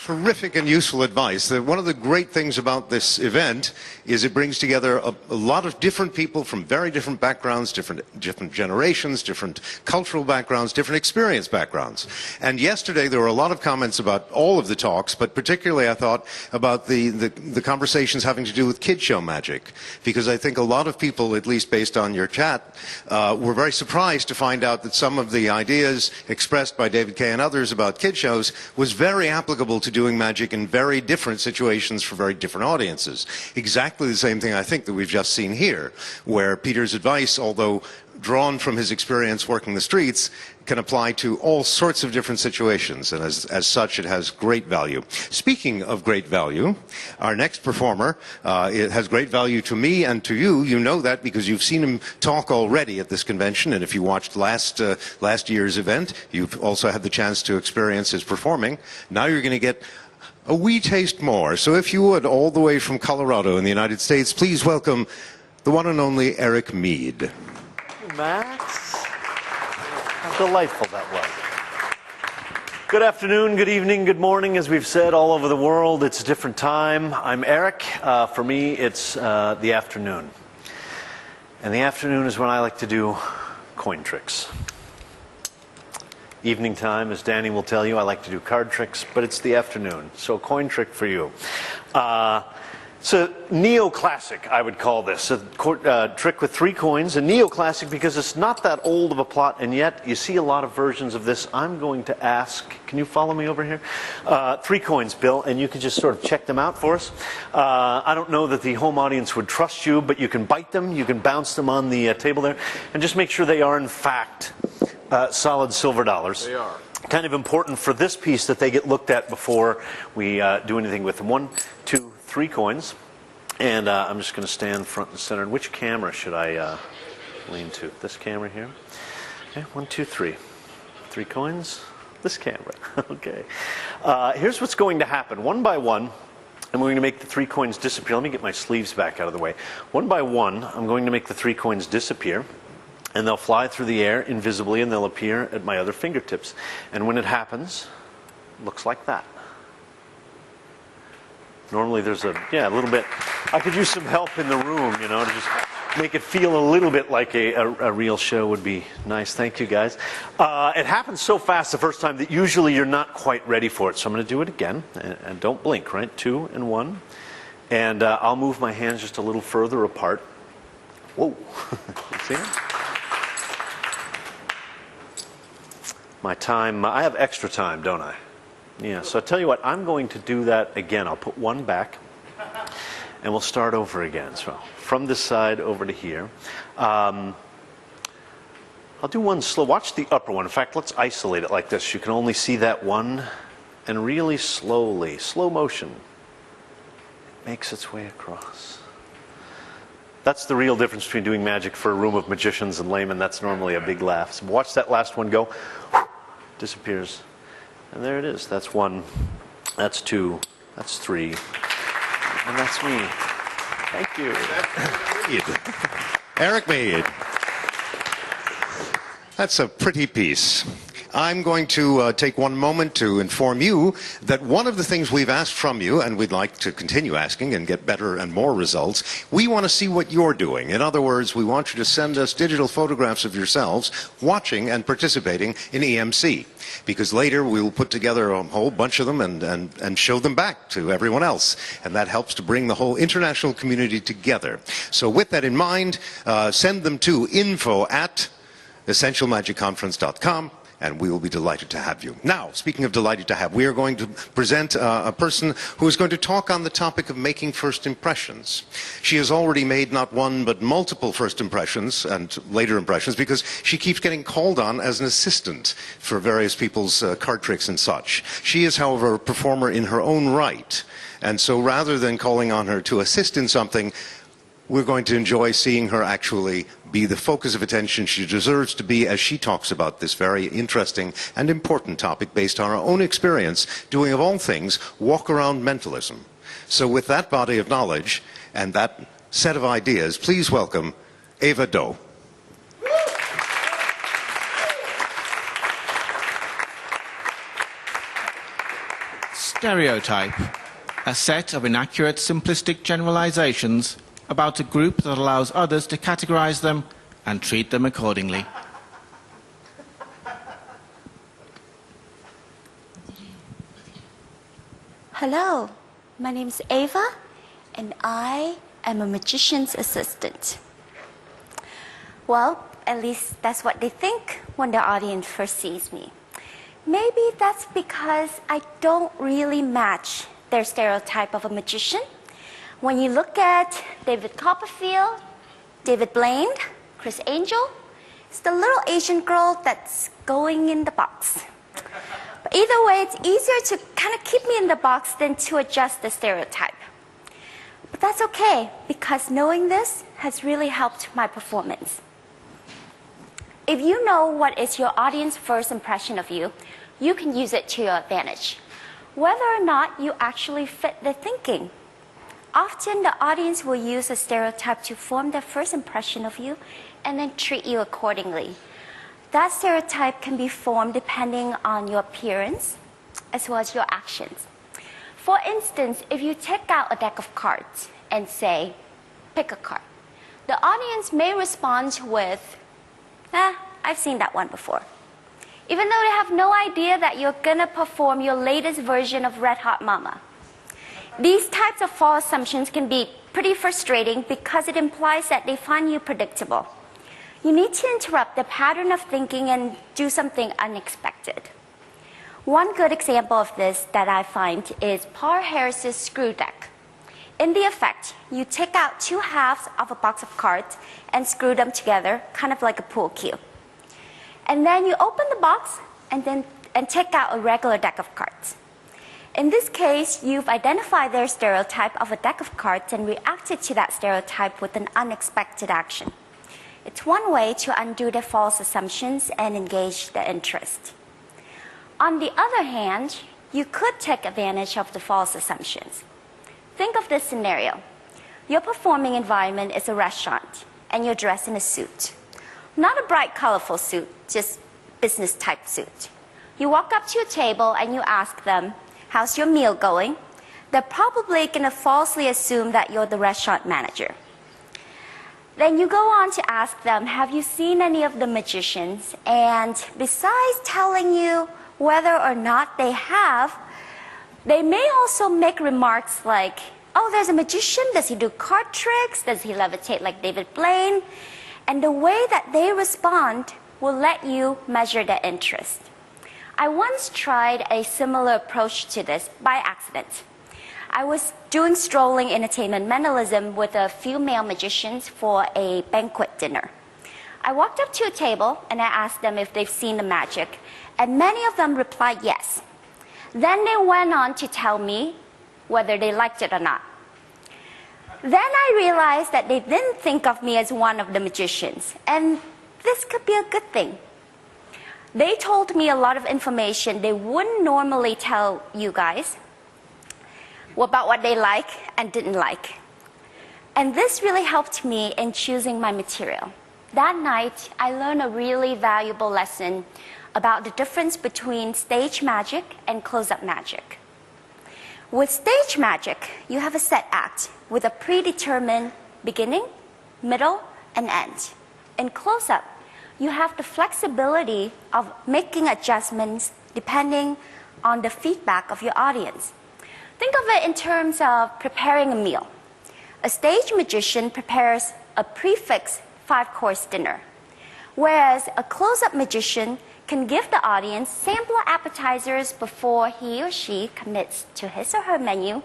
Terrific and useful advice. One of the great things about this event is it brings together a lot of different people from very different backgrounds, different generations, different cultural backgrounds, different experience backgrounds. And yesterday there were a lot of comments about all of the talks, but particularly I thought about the conversations having to do with kid show magic, because I think a lot of people, at least based on your chat, were very surprised to find out that some of the ideas expressed by David Kay and others about kid shows was very applicable to doing magic in very different situations for very different audiences. Exactly the same thing I think that we've just seen here, where Peter's advice, although drawn from his experience working the streets, can apply to all sorts of different situations, and as such it has great value. Speaking of great value, our next performer, it has great value to me and to you. You know that because you've seen him talk already at this convention, and if you watched last year's event, you've also had the chance to experience his performing. Now you're going to get a wee taste more. So if you would, all the way from Colorado in the United States, please welcome the one and only Eric Mead. Max. How delightful that was. Good afternoon, good evening, good morning, as we've said all over the world. It's a different time. I'm Eric. For me, it's the afternoon. And the afternoon is when I like to do coin tricks. Evening time, as Danny will tell you, I like to do card tricks, but it's the afternoon. So coin trick for you. So neoclassic, I would call this. A trick with 3 coins. A neoclassic because it's not that old of a plot, and yet you see a lot of versions of this. I'm going to ask, can you follow me over here? 3 coins, Bill, and you can just sort of check them out for us. I don't know that the home audience would trust you, but you can bite them, you can bounce them on the table there, and just make sure they are in fact solid silver dollars. They are. Kind of important for this piece that they get looked at before we do anything with them. 1, 2, 3 coins, and I'm just going to stand front and center. And which camera should I lean to? This camera here? Okay, 1, 2, 3. 3 coins. This camera. Okay. Here's what's going to happen. One by one, I'm going to make the 3 coins disappear. Let me get my sleeves back out of the way. One by one, I'm going to make the 3 coins disappear, and they'll fly through the air invisibly, and they'll appear at my other fingertips. And when it happens, it looks like that. Normally there's a little bit. I could use some help in the room, to just make it feel a little bit like a real show would be nice. Thank you, guys. It happens so fast the first time that usually you're not quite ready for it. So I'm going to do it again, and don't blink, right? 2 and 1. And I'll move my hands just a little further apart. Whoa. See it? My time, I have extra time, don't I? Yeah, so I tell you what, I'm going to do that again. I'll put 1 back, and we'll start over again. So from this side over to here. I'll do 1 slow. Watch the upper one. In fact, let's isolate it like this. You can only see that one, and really slowly, slow motion, it makes its way across. That's the real difference between doing magic for a room of magicians and laymen. That's normally a big laugh. So watch that last one go. Disappears. And there it is. That's 1. That's 2. That's 3. And that's me. Thank you. Eric Mead. That's a pretty piece. I'm going to take 1 moment to inform you that one of the things we've asked from you, and we'd like to continue asking and get better and more results, we want to see what you're doing. In other words, we want you to send us digital photographs of yourselves watching and participating in EMC. Because later we'll put together a whole bunch of them and show them back to everyone else. And that helps to bring the whole international community together. So with that in mind, send them to info@essentialmagicconference.com. And we will be delighted to have you. Now, speaking of delighted to have, we are going to present a person who is going to talk on the topic of making first impressions. She has already made not 1 but multiple first impressions and later impressions because she keeps getting called on as an assistant for various people's card tricks and such. She is, however, a performer in her own right. And so rather than calling on her to assist in something, we're going to enjoy seeing her actually be the focus of attention she deserves to be as she talks about this very interesting and important topic based on her own experience doing, of all things, walk-around mentalism. So with that body of knowledge and that set of ideas, please welcome Ava Doe. Stereotype, a set of inaccurate, simplistic generalizations about a group that allows others to categorize them and treat them accordingly. Hello, my name is Ava, and I am a magician's assistant. Well, at least that's what they think when the audience first sees me. Maybe that's because I don't really match their stereotype of a magician. When you look at David Copperfield, David Blaine, Chris Angel, it's the little Asian girl that's going in the box. But either way, it's easier to kind of keep me in the box than to adjust the stereotype. But that's okay, because knowing this has really helped my performance. If you know what is your audience's first impression of you, you can use it to your advantage, whether or not you actually fit their thinking. Often the audience will use a stereotype to form their first impression of you and then treat you accordingly. That stereotype can be formed depending on your appearance as well as your actions. For instance, if you take out a deck of cards and say, pick a card, the audience may respond with, I've seen that one before. Even though they have no idea that you're gonna perform your latest version of Red Hot Mama. These types of false assumptions can be pretty frustrating because it implies that they find you predictable. You need to interrupt the pattern of thinking and do something unexpected. One good example of this that I find is Paul Harris's screw deck. In the effect, you take out two halves of a box of cards and screw them together, kind of like a pool cue. And then you open the box and take out a regular deck of cards. In this case, you've identified their stereotype of a deck of cards and reacted to that stereotype with an unexpected action. It's one way to undo their false assumptions and engage their interest. On the other hand, you could take advantage of the false assumptions. Think of this scenario. Your performing environment is a restaurant, and you're dressed in a suit. Not a bright, colorful suit, just business-type suit. You walk up to a table and you ask them, how's your meal going? They're probably going to falsely assume that you're the restaurant manager. Then you go on to ask them, have you seen any of the magicians? And besides telling you whether or not they have, they may also make remarks like, oh, there's a magician, does he do card tricks? Does he levitate like David Blaine? And the way that they respond will let you measure their interest. I once tried a similar approach to this by accident. I was doing strolling entertainment mentalism with a few male magicians for a banquet dinner. I walked up to a table and I asked them if they've seen the magic, and many of them replied yes. Then they went on to tell me whether they liked it or not. Then I realized that they didn't think of me as one of the magicians, and this could be a good thing. They told me a lot of information they wouldn't normally tell you guys about what they like and didn't like. And this really helped me in choosing my material. That night, I learned a really valuable lesson about the difference between stage magic and close-up magic. With stage magic, you have a set act with a predetermined beginning, middle, and end. In close-up, you have the flexibility of making adjustments depending on the feedback of your audience. Think of it in terms of preparing a meal. A stage magician prepares a prefix 5-course dinner, whereas a close-up magician can give the audience sampler appetizers before he or she commits to his or her menu.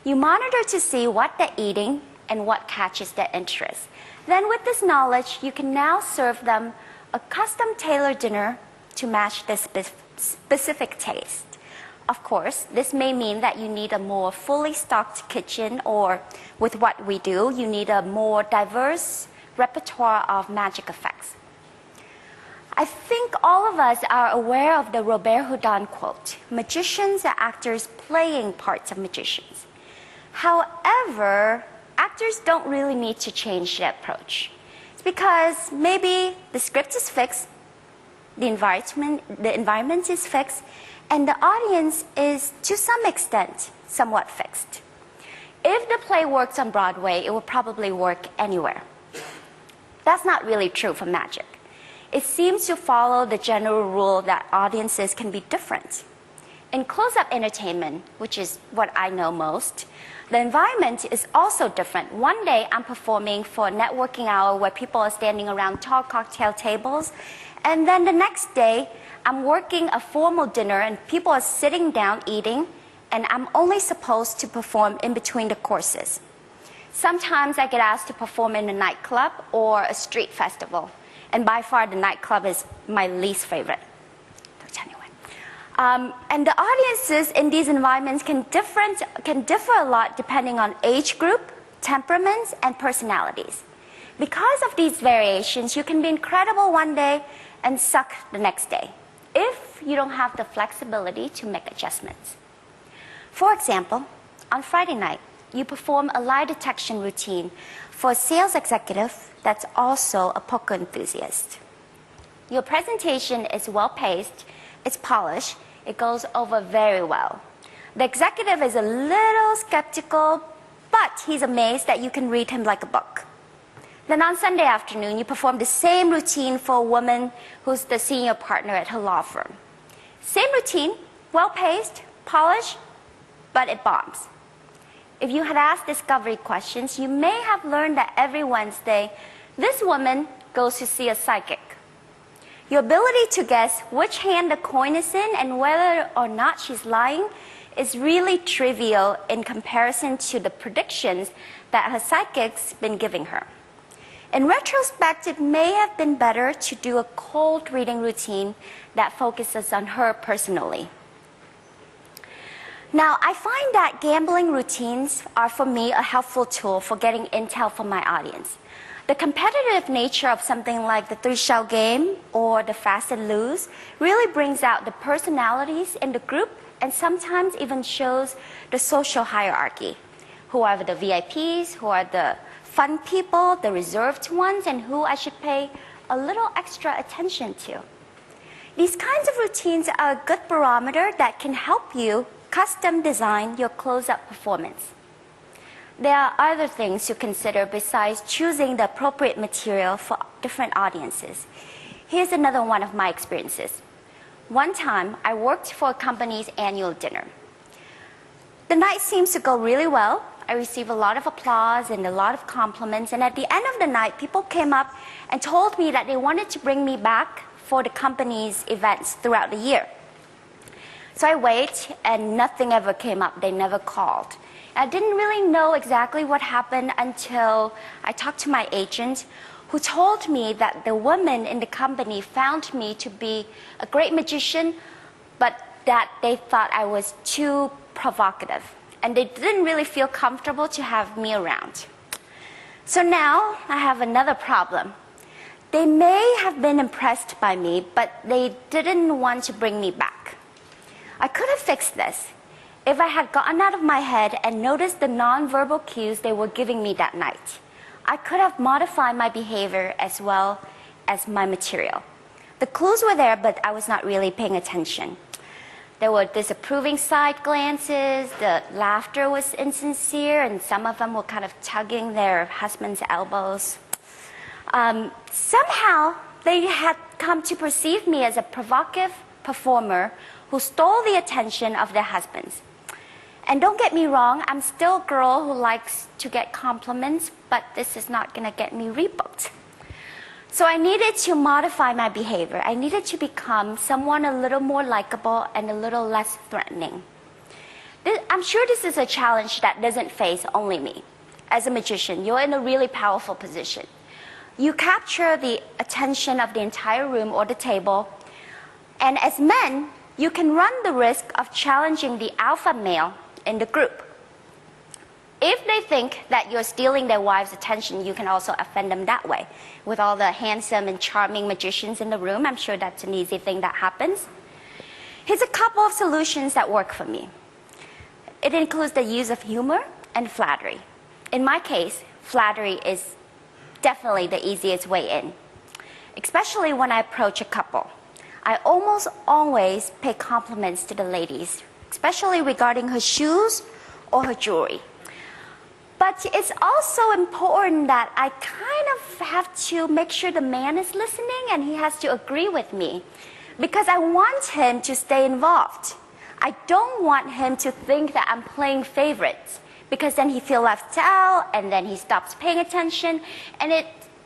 You monitor to see what they're eating and what catches their interest. Then with this knowledge, you can now serve them a custom-tailored dinner to match their specific taste. Of course, this may mean that you need a more fully stocked kitchen, or with what we do, you need a more diverse repertoire of magic effects. I think all of us are aware of the Robert Houdin quote, magicians are actors playing parts of magicians. However, actors don't really need to change their approach. It's because maybe the script is fixed, the environment is fixed, and the audience is, to some extent, somewhat fixed. If the play works on Broadway, it will probably work anywhere. That's not really true for magic. It seems to follow the general rule that audiences can be different. In close-up entertainment, which is what I know most, the environment is also different. One day I'm performing for a networking hour where people are standing around tall cocktail tables, and then the next day I'm working a formal dinner and people are sitting down eating, and I'm only supposed to perform in between the courses. Sometimes I get asked to perform in a nightclub or a street festival, and by far the nightclub is my least favorite. And the audiences in these environments can differ a lot depending on age group, temperaments, and personalities. Because of these variations, you can be incredible one day and suck the next day, if you don't have the flexibility to make adjustments. For example, on Friday night, you perform a lie detection routine for a sales executive that's also a poker enthusiast. Your presentation is well-paced, it's polished, it goes over very well. The executive is a little skeptical, but he's amazed that you can read him like a book. Then on Sunday afternoon, you perform the same routine for a woman who's the senior partner at her law firm. Same routine, well-paced, polished, but it bombs. If you had asked discovery questions, you may have learned that every Wednesday, this woman goes to see a psychic. Your ability to guess which hand the coin is in and whether or not she's lying is really trivial in comparison to the predictions that her psychic's been giving her. In retrospect, it may have been better to do a cold reading routine that focuses on her personally. Now, I find that gambling routines are, for me, a helpful tool for getting intel from my audience. The competitive nature of something like the three-shell game or the fast and loose really brings out the personalities in the group and sometimes even shows the social hierarchy. Who are the VIPs, who are the fun people, the reserved ones, and who I should pay a little extra attention to. These kinds of routines are a good barometer that can help you custom design your close-up performance. There are other things to consider besides choosing the appropriate material for different audiences. Here's another one of my experiences. One time, I worked for a company's annual dinner. The night seems to go really well. I received a lot of applause and a lot of compliments, and at the end of the night, people came up and told me that they wanted to bring me back for the company's events throughout the year. So I waited, and nothing ever came up. They never called. I didn't really know exactly what happened until I talked to my agent, who told me that the women in the company found me to be a great magician, but that they thought I was too provocative, and they didn't really feel comfortable to have me around. So now I have another problem. They may have been impressed by me, but they didn't want to bring me back. I could have fixed this if I had gotten out of my head and noticed the nonverbal cues they were giving me that night. I could have modified my behavior as well as my material. The clues were there, but I was not really paying attention. There were disapproving side glances, the laughter was insincere, and some of them were kind of tugging their husband's elbows. Somehow, they had come to perceive me as a provocative performer who stole the attention of their husbands. And don't get me wrong, I'm still a girl who likes to get compliments, but this is not going to get me rebooked. So I needed to modify my behavior. I needed to become someone a little more likable and a little less threatening. I'm sure this is a challenge that doesn't face only me. As a magician, you're in a really powerful position. You capture the attention of the entire room or the table, and as men, you can run the risk of challenging the alpha male in the group. If they think that you're stealing their wives' attention, you can also offend them that way. With all the handsome and charming magicians in the room, I'm sure that's an easy thing that happens. Here's a couple of solutions that work for me. It includes the use of humor and flattery. In my case, flattery is definitely the easiest way in, especially when I approach a couple. I almost always pay compliments to the ladies, especially regarding her shoes or her jewelry. But it's also important that I kind of have to make sure the man is listening and he has to agree with me, because I want him to stay involved. I don't want him to think that I'm playing favorites, because then he feels left out and then he stops paying attention, and it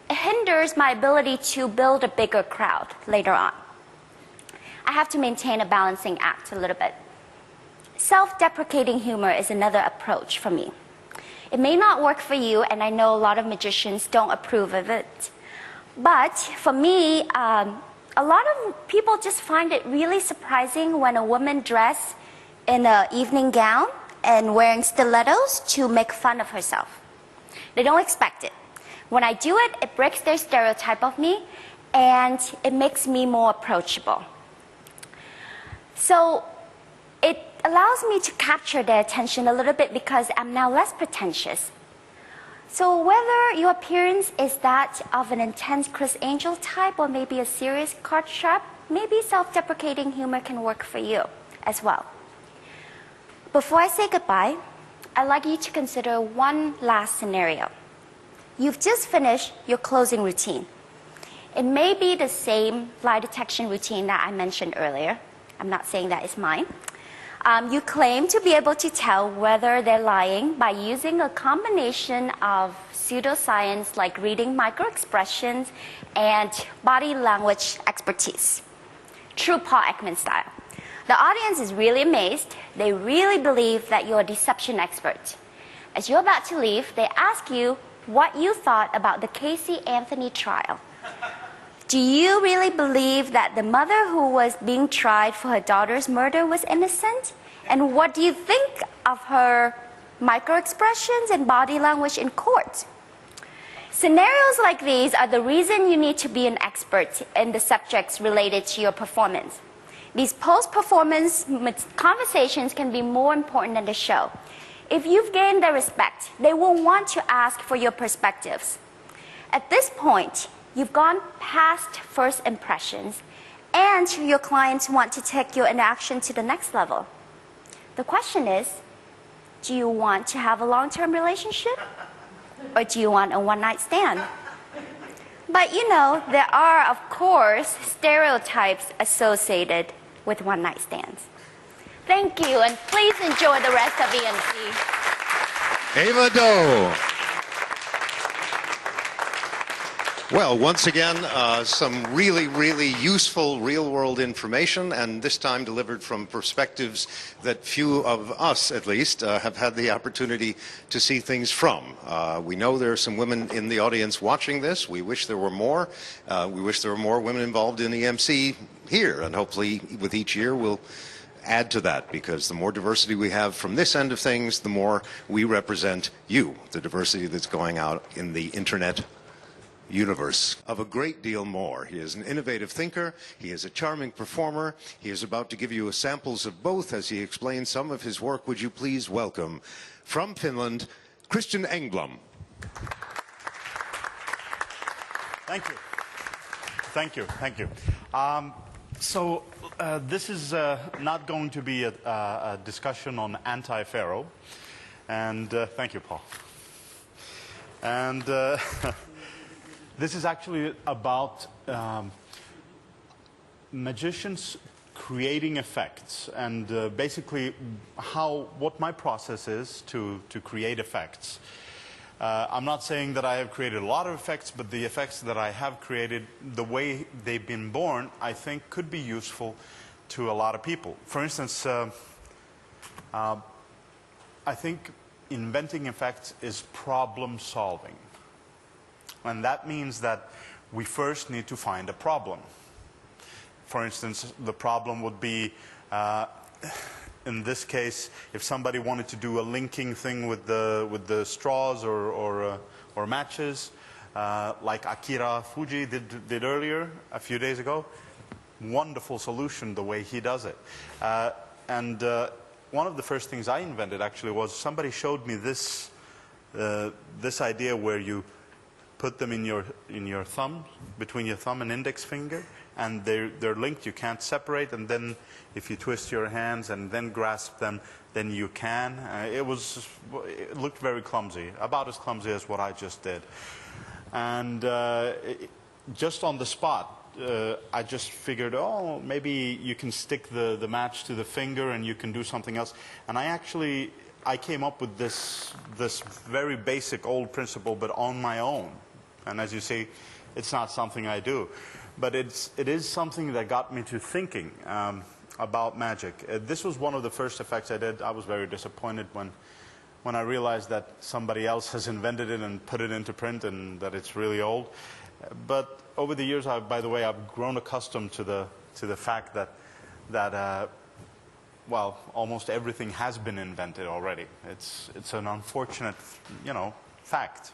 hinders my ability to build a bigger crowd later on. I have to maintain a balancing act a little bit. Self-deprecating humor is another approach for me. It may not work for you, and I know a lot of magicians don't approve of it. But for me, a lot of people just find it really surprising when a woman dresses in an evening gown and wearing stilettos to make fun of herself. They don't expect it. When I do it, it breaks their stereotype of me, and it makes me more approachable. So it allows me to capture their attention a little bit because I'm now less pretentious. So whether your appearance is that of an intense Chris Angel type or maybe a serious card sharp, maybe self-deprecating humor can work for you as well. Before I say goodbye, I'd like you to consider one last scenario. You've just finished your closing routine. It may be the same lie detection routine that I mentioned earlier. I'm not saying that is mine. You claim to be able to tell whether they're lying by using a combination of pseudoscience like reading microexpressions and body language expertise. True Paul Ekman style. The audience is really amazed. They really believe that you're a deception expert. As you're about to leave, they ask you what you thought about the Casey Anthony trial. Do you really believe that the mother who was being tried for her daughter's murder was innocent? And what do you think of her microexpressions and body language in court? Scenarios like these are the reason you need to be an expert in the subjects related to your performance. These post-performance conversations can be more important than the show. If you've gained their respect, they will want to ask for your perspectives. At this point, you've gone past first impressions, and your clients want to take your interaction to the next level. The question is, do you want to have a long-term relationship? Or do you want a one-night stand? But you know, there are, of course, stereotypes associated with one-night stands. Thank you, and please enjoy the rest of EMC. Ava Doe. Well, once again, some really, really useful real-world information, and this time delivered from perspectives that few of us, at least, have had the opportunity to see things from. We know there are some women in the audience watching this. We wish there were more. We wish there were more women involved in EMC here, and hopefully with each year we'll add to that, because the more diversity we have from this end of things, the more we represent you, the diversity that's going out in the internet universe of a great deal more. He is an innovative thinker. He is a charming performer. He is about to give you samples of both as he explains some of his work. Would you please welcome, from Finland, Christian Engblom. Thank you. Thank you. Thank you. This is not going to be a discussion on anti-pharaoh. And thank you, Paul. And this is actually about magicians creating effects, and basically what my process is to create effects. I'm not saying that I have created a lot of effects, but the effects that I have created, the way they've been born, I think could be useful to a lot of people. For instance, I think inventing effects is problem solving. And that means that we first need to find a problem. For instance, the problem would be, in this case, if somebody wanted to do a linking thing with the straws or matches, like Akira Fuji did earlier, a few days ago. Wonderful solution the way he does it. One of the first things I invented actually was somebody showed me this idea where you put them in your thumb, between your thumb and index finger, and they're linked. You can't separate. And then if you twist your hands and then grasp them, then you can. It looked very clumsy, about as clumsy as what I just did. And just on the spot, I just figured, oh, maybe you can stick the match to the finger and you can do something else. And I came up with this very basic old principle, but on my own. And as you see, it's not something I do. But it is something that got me to thinking about magic. This was one of the first effects I did. I was very disappointed when I realized that somebody else has invented it and put it into print and that it's really old. But over the years, by the way, I've grown accustomed to the fact that well, almost everything has been invented already. It's an unfortunate, fact.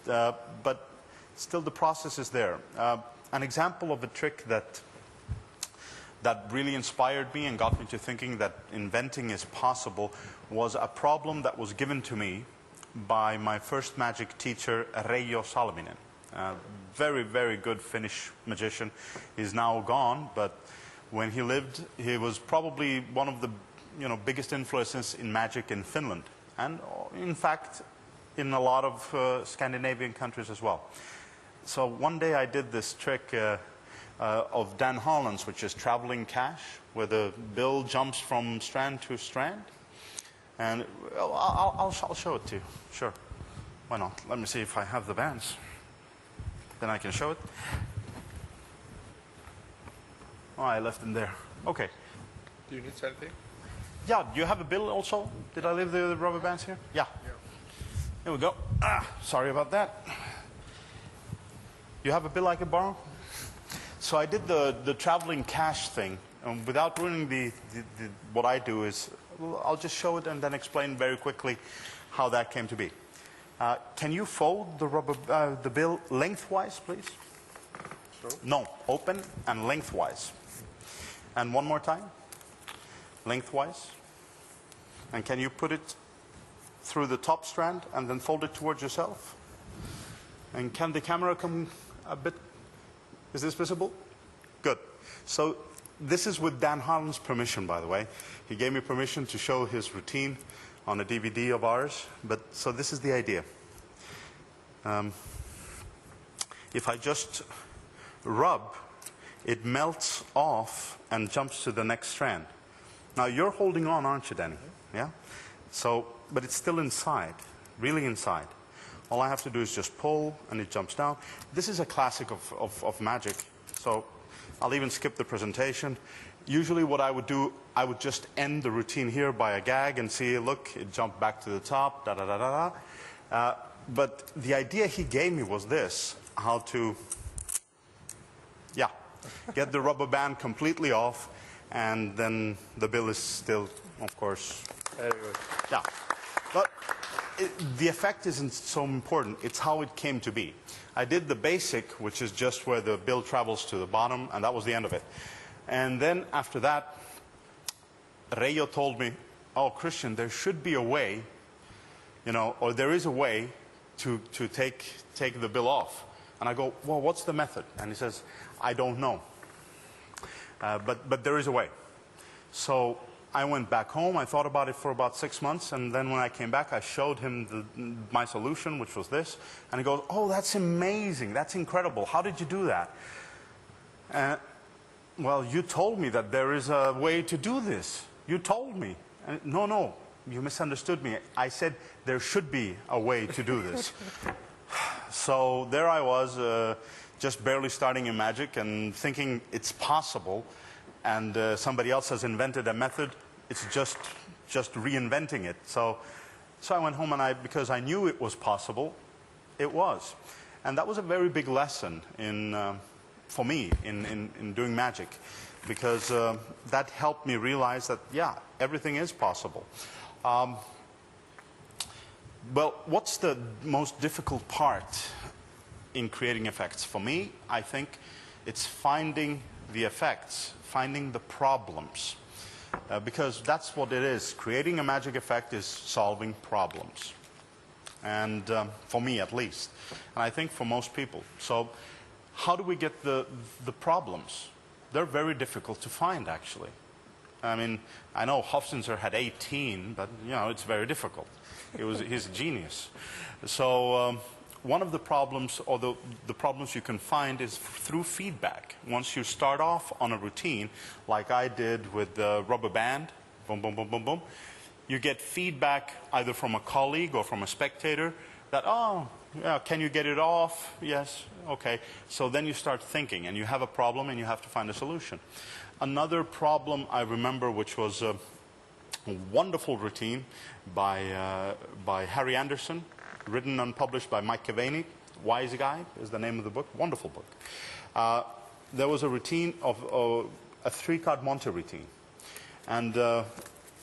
But still, the process is there. An example of a trick that really inspired me and got me to thinking that inventing is possible was a problem that was given to me by my first magic teacher, Reijo Salminen. Very, very good Finnish magician. He's now gone, but when he lived, he was probably one of the biggest influences in magic in Finland, and in fact in a lot of Scandinavian countries as well. So one day I did this trick of Dan Harlan's, which is traveling cash, where the bill jumps from strand to strand. And I'll show it to you. Sure. Why not? Let me see if I have the bands. Then I can show it. Oh, I left them there. Okay. Do you need anything? Yeah, do you have a bill also? Did I leave the rubber bands here? Yeah. Here we go. Sorry about that. You have a bill I could borrow? So I did the traveling cash thing. And without ruining what I do is, I'll just show it and then explain very quickly how that came to be. Can you fold the bill lengthwise, please? So? No, open and lengthwise. And one more time. Lengthwise. And can you put it through the top strand and then fold it towards yourself? And can the camera come a bit? Is this visible? Good. So this is with Dan Harlan's permission, by the way. He gave me permission to show his routine on a DVD of ours. So this is the idea. If I just rub, it melts off and jumps to the next strand. Now you're holding on, aren't you, Danny? Yeah? But it's still inside, really inside. All I have to do is just pull and it jumps down. This is a classic of magic. So I'll even skip the presentation. Usually what I would do, I would just end the routine here by a gag and see, look, it jumped back to the top, da da da da da. But the idea he gave me was this, how to, get the rubber band completely off, and then the bill is still, of course, Very good. yeah. But the effect isn't so important. It's how it came to be. I did the basic, which is just where the bill travels to the bottom, and that was the end of it. And then after that, Reijo told me, oh, Christian, there should be a way, or there is a way to take the bill off. And I go, well, what's the method? And he says, I don't know. But there is a way. So I went back home. I thought about it for about 6 months. And then when I came back, I showed him my solution, which was this. And he goes, oh, that's amazing. That's incredible. How did you do that? Well, you told me that there is a way to do this. You told me. No, you misunderstood me. I said there should be a way to do this. So there I was, just barely starting in magic and thinking it's possible, and somebody else has invented a method. It's just reinventing it. So I went home, and because I knew it was possible, it was. And that was a very big lesson for me in doing magic, because that helped me realize that, yeah, everything is possible. Well, what's the most difficult part in creating effects? For me, I think it's finding the effects, finding the problems. Because that's what it is. Creating a magic effect is solving problems. and for me at least, and I think for most people. So how do we get the problems? They're very difficult to find, actually. I mean, I know Hofstadter had 18, but you know, it's very difficult. He's a genius. So one of the problems, or the problems you can find, is through feedback. Once you start off on a routine, like I did with the rubber band, boom, boom, boom, boom, boom, you get feedback either from a colleague or from a spectator that, oh, yeah, can you get it off? Yes, okay. So then you start thinking, and you have a problem, and you have to find a solution. Another problem I remember, which was a wonderful routine by Harry Anderson, written and published by Mike Cavaney. Wise Guide is the name of the book. Wonderful book. There was a routine of a 3-card Monte routine. And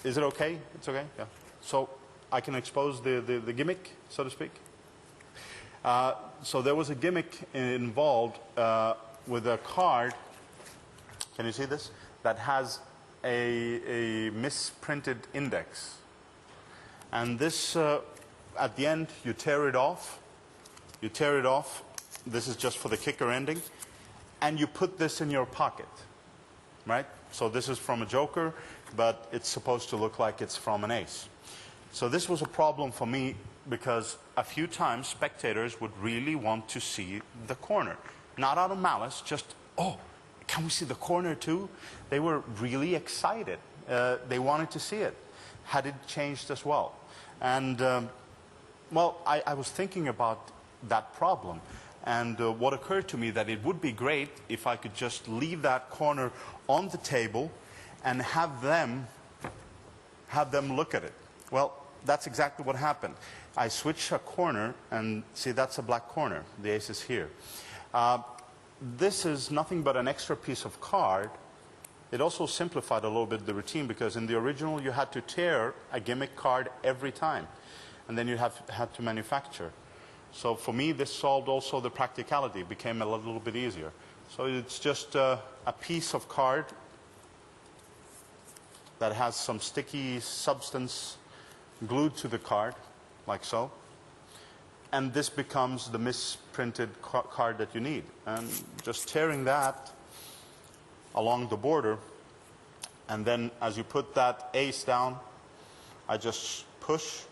is it okay? It's okay? Yeah. So I can expose the gimmick, so to speak. So there was a gimmick involved with a card. Can you see this? That has a misprinted index. And this, at the end, you tear it off. You tear it off. This is just for the kicker ending. And you put this in your pocket. Right? So this is from a joker, but it's supposed to look like it's from an ace. So this was a problem for me because a few times spectators would really want to see the corner. Not out of malice, just, oh, can we see the corner too? They were really excited. They wanted to see it. Had it changed as well? And, well, I was thinking about that problem. And what occurred to me that it would be great if I could just leave that corner on the table and have them look at it. Well, that's exactly what happened. I switched a corner, and see, that's a black corner. The ace is here. This is nothing but an extra piece of card. It also simplified a little bit the routine, because in the original you had to tear a gimmick card every time, and then you had to manufacture. So for me, this solved also the practicality. It became a little bit easier. So it's just a piece of card that has some sticky substance glued to the card, like so. And this becomes the misprinted card that you need. And just tearing that along the border, and then as you put that ace down, I just push.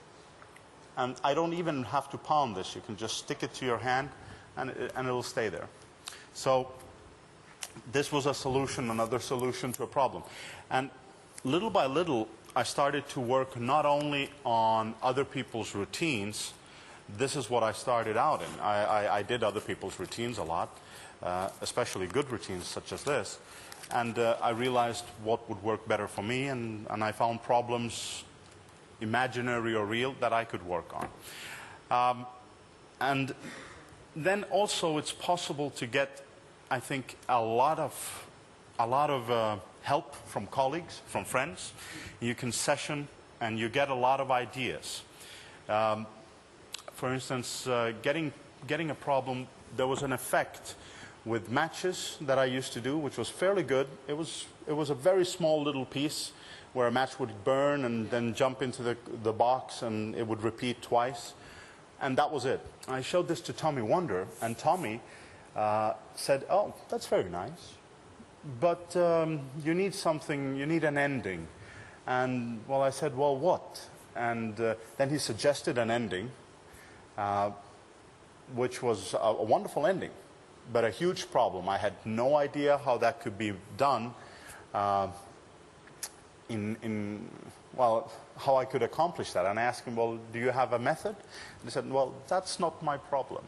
And I don't even have to pound this. You can just stick it to your hand, and it'll stay there. So this was a solution, another solution to a problem. And little by little, I started to work not only on other people's routines. This is what I started out in. I did other people's routines a lot, especially good routines such as this. And I realized what would work better for me, and I found problems, imaginary or real, that I could work on. And then also it's possible to get, I think, a lot of help from colleagues, from friends. You can session and you get a lot of ideas. For instance, getting a problem, there was an effect with matches that I used to do, which was fairly good. It was a very small little piece where a match would burn and then jump into the box, and it would repeat twice. And that was it. I showed this to Tommy Wonder, and Tommy said, oh, that's very nice. But you need something, you need an ending. And, well, I said, well, what? And then he suggested an ending, which was a wonderful ending, but a huge problem. I had no idea how that could be done, well, how I could accomplish that. And I asked him, well, do you have a method? And he said, well, that's not my problem.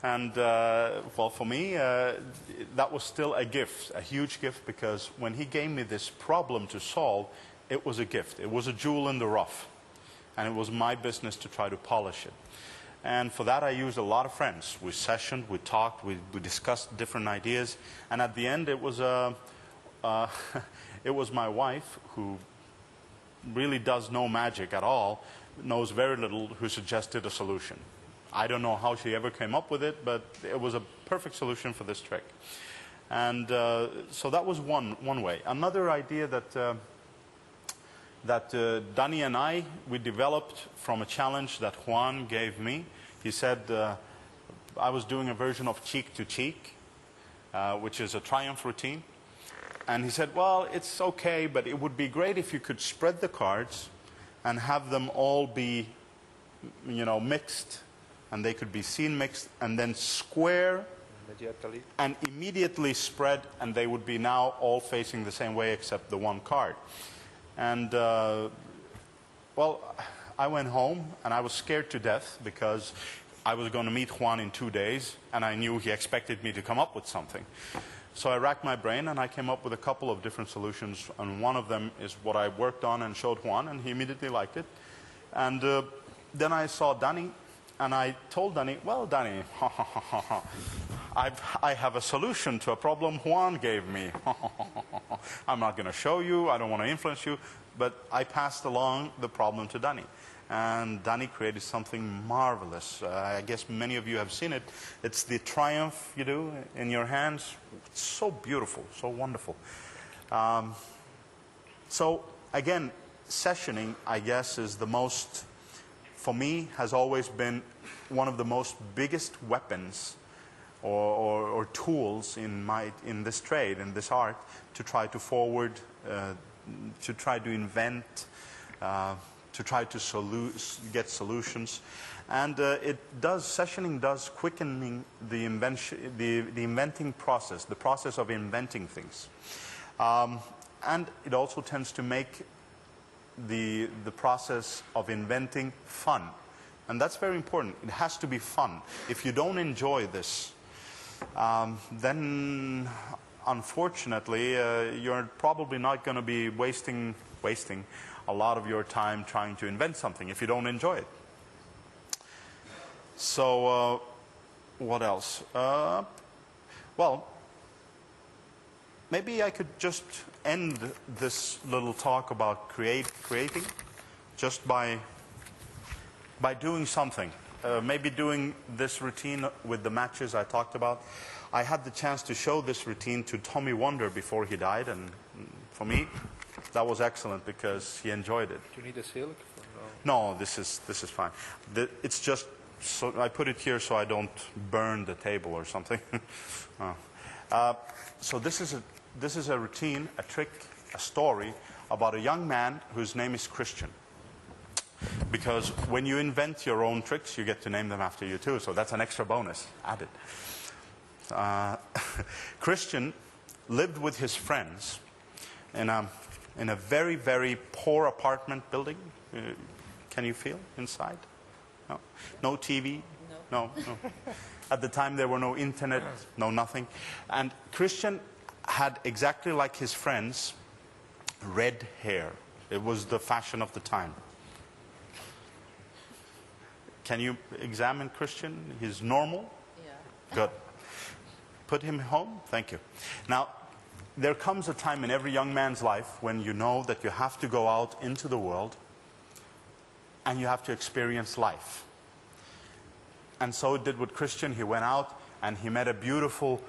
And, well, for me, that was still a gift, a huge gift, because when he gave me this problem to solve, it was a gift. It was a jewel in the rough. And it was my business to try to polish it. And for that, I used a lot of friends. We sessioned, we talked, we discussed different ideas. And at the end, it was it was my wife, who really does no magic at all, knows very little, who suggested a solution. I don't know how she ever came up with it, but it was a perfect solution for this trick. And so that was one way. Another idea that that Danny and we developed from a challenge that Juan gave me. He said I was doing a version of cheek to cheek, which is a triumph routine. And he said, well, it's okay, but it would be great if you could spread the cards and have them all be, mixed, and they could be seen mixed, and then square Immediately. and immediately spread, and they would be now all facing the same way except the one card. And, well, I went home, and I was scared to death because I was going to meet Juan in 2 days, and I knew he expected me to come up with something. So I racked my brain, and I came up with a couple of different solutions, and one of them is what I worked on and showed Juan, and he immediately liked it. And then I saw Danny, and I told Danny, well, Danny, I have a solution to a problem Juan gave me. I'm not going to show you, I don't want to influence you, but I passed along the problem to Danny. And Danny created something marvelous. I guess many of you have seen it. It's the triumph you do in your hands. It's so beautiful, so wonderful. So again, sessioning, I guess, is the most, for me, has always been one of the most biggest weapons or tools in this trade, in this art, to try to forward, to try to invent, to try to get solutions. And sessioning does quickening the inventing process, the process of inventing things. And it also tends to make the process of inventing fun. And that's very important. It has to be fun. If you don't enjoy this, then unfortunately you're probably not going to be wasting a lot of your time trying to invent something if you don't enjoy it. So what else? Well, maybe I could just end this little talk about creating just by doing something. Maybe doing this routine with the matches I talked about. I had the chance to show this routine to Tommy Wonder before he died, and for me that was excellent because he enjoyed it. Do you need a silk? No, this is fine. It's just so I put it here so I don't burn the table or something. So this is a routine, a trick, a story about a young man whose name is Christian. Because when you invent your own tricks, you get to name them after you too. So that's an extra bonus added. Christian lived with his friends in a very, very poor apartment building. Can you feel inside? No, no TV. No. At the time, there were no internet, no nothing. And Christian had, exactly like his friends, red hair. It was the fashion of the time. Can you examine Christian? He's normal? Yeah. Good. Put him home? Thank you. Now, there comes a time in every young man's life when you know that you have to go out into the world and you have to experience life. And so it did with Christian. He went out and he met a beautiful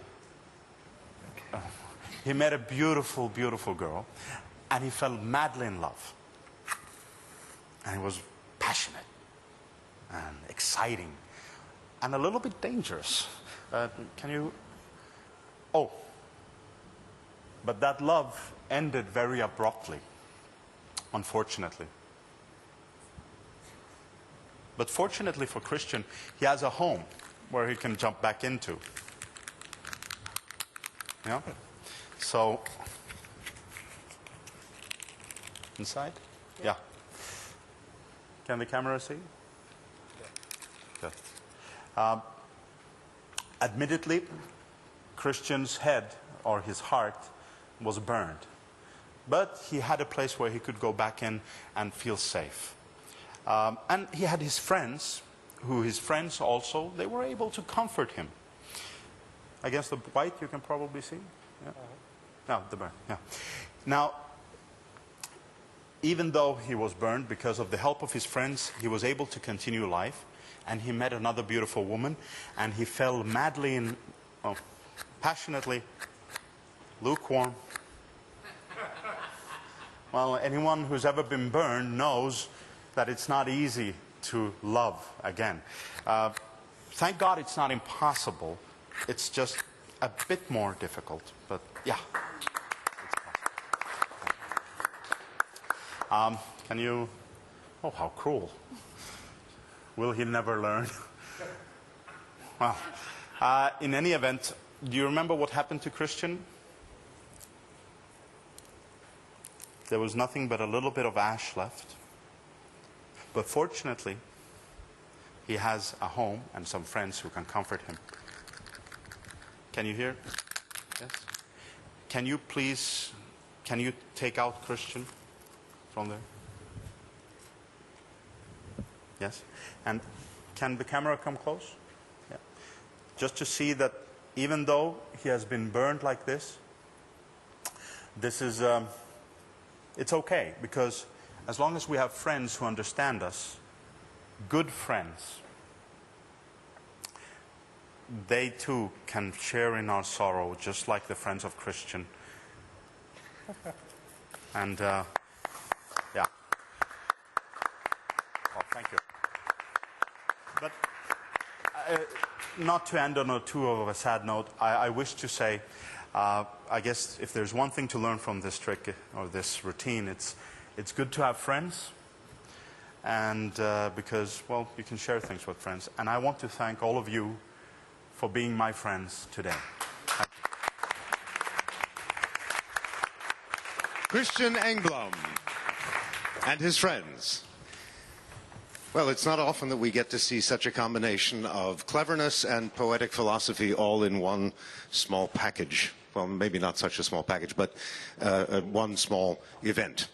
beautiful girl, and he fell madly in love. And he was passionate and exciting and a little bit dangerous. Can you... Oh. But that love ended very abruptly, unfortunately. But fortunately for Christian, he has a home where he can jump back into. Yeah? So, inside? Yeah. Can the camera see? Good. Admittedly, Christian's head or his heart was burned. But he had a place where he could go back in and feel safe. And he had his friends, his friends also, they were able to comfort him. Against the white, you can probably see. Yeah. No, the burn. Yeah. Now, even though he was burned, because of the help of his friends, he was able to continue life. And he met another beautiful woman, and he fell madly in, passionately, lukewarm, Well, anyone who's ever been burned knows that it's not easy to love again. Thank God it's not impossible. It's just a bit more difficult. But yeah. Can you... Oh, how cruel. Will he never learn? Well, in any event, do you remember what happened to Christian? There was nothing but a little bit of ash left. But fortunately, he has a home and some friends who can comfort him. Can you hear? Yes? Can you please, can you take out Christian from there? Yes? And can the camera come close? Yeah. Just to see that even though he has been burned like this is, it's okay, because as long as we have friends who understand us, good friends, they too can share in our sorrow, just like the friends of Christian. And, yeah. Oh, thank you. But not to end on a too of a sad note, I wish to say, I guess if there's one thing to learn from this trick or this routine, it's good to have friends, and because, well, you can share things with friends. And I want to thank all of you for being my friends today. Christian Engblom and his friends. Well, it's not often that we get to see such a combination of cleverness and poetic philosophy all in one small package. Well, maybe not such a small package, but one small event.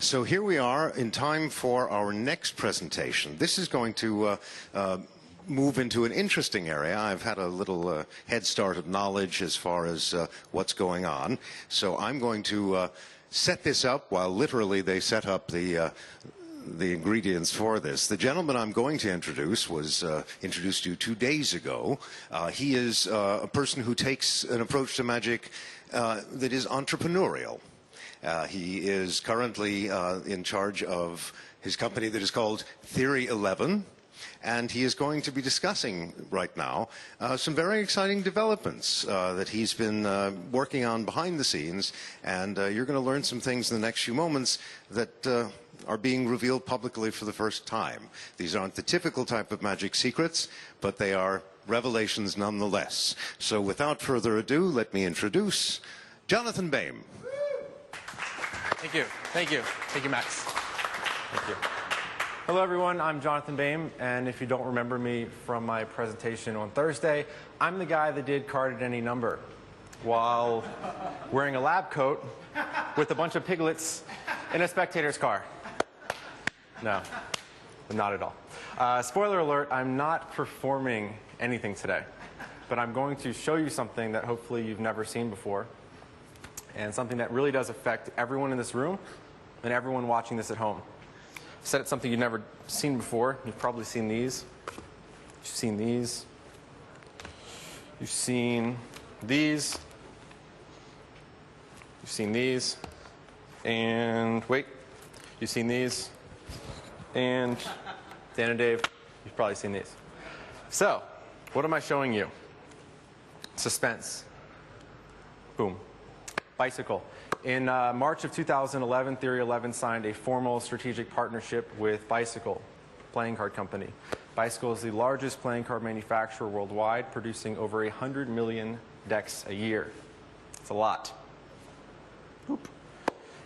So here we are in time for our next presentation. This is going to move into an interesting area. I've had a little head start of knowledge as far as what's going on. So I'm going to set this up while literally they set up the ingredients for this. The gentleman I'm going to introduce was introduced to you 2 days ago. He is a person who takes an approach to magic that is entrepreneurial. He is currently in charge of his company that is called Theory 11. And he is going to be discussing right now some very exciting developments that he's been working on behind the scenes. And you're going to learn some things in the next few moments that are being revealed publicly for the first time. These aren't the typical type of magic secrets, but they are revelations nonetheless. So without further ado, let me introduce Jonathan Boehm. Thank you. Thank you. Thank you, Max. Thank you. Hello, everyone. I'm Jonathan Boehm, and if you don't remember me from my presentation on Thursday, I'm the guy that did Card at Any Number while wearing a lab coat with a bunch of piglets in a spectator's car. No, not at all. Spoiler alert, I'm not performing anything today, but I'm going to show you something that hopefully you've never seen before, and something that really does affect everyone in this room and everyone watching this at home. I said it's something you've never seen before. You've probably seen these. You've seen these. You've seen these. You've seen these. And wait. You've seen these. And Dan and Dave, you've probably seen these. So, what am I showing you? Suspense. Boom. Bicycle. In March of 2011, Theory 11 signed a formal strategic partnership with Bicycle, playing card company. Bicycle is the largest playing card manufacturer worldwide, producing over 100 million decks a year. It's a lot. Oop.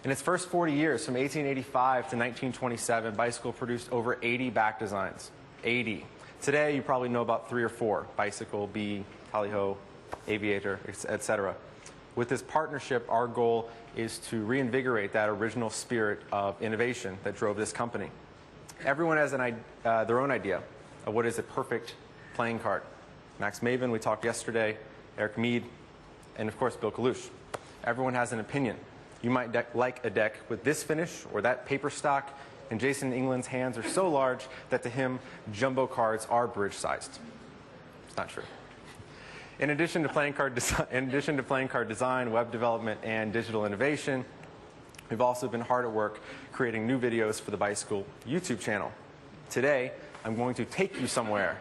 In its first 40 years, from 1885 to 1927, Bicycle produced over 80 back designs. 80. Today, you probably know about 3 or 4. Bicycle, Bee, Tally-Ho, Aviator, etc. With this partnership, our goal is to reinvigorate that original spirit of innovation that drove this company. Everyone has their own idea of what is a perfect playing card. Max Maven, we talked yesterday, Eric Mead, and of course Bill Kalush. Everyone has an opinion. You might like a deck with this finish or that paper stock, and Jason England's hands are so large that to him, jumbo cards are bridge-sized. It's not true. In addition to playing card design, web development, and digital innovation, We've also been hard at work creating new videos for the Bicycle YouTube channel. Today, I'm going to take you somewhere,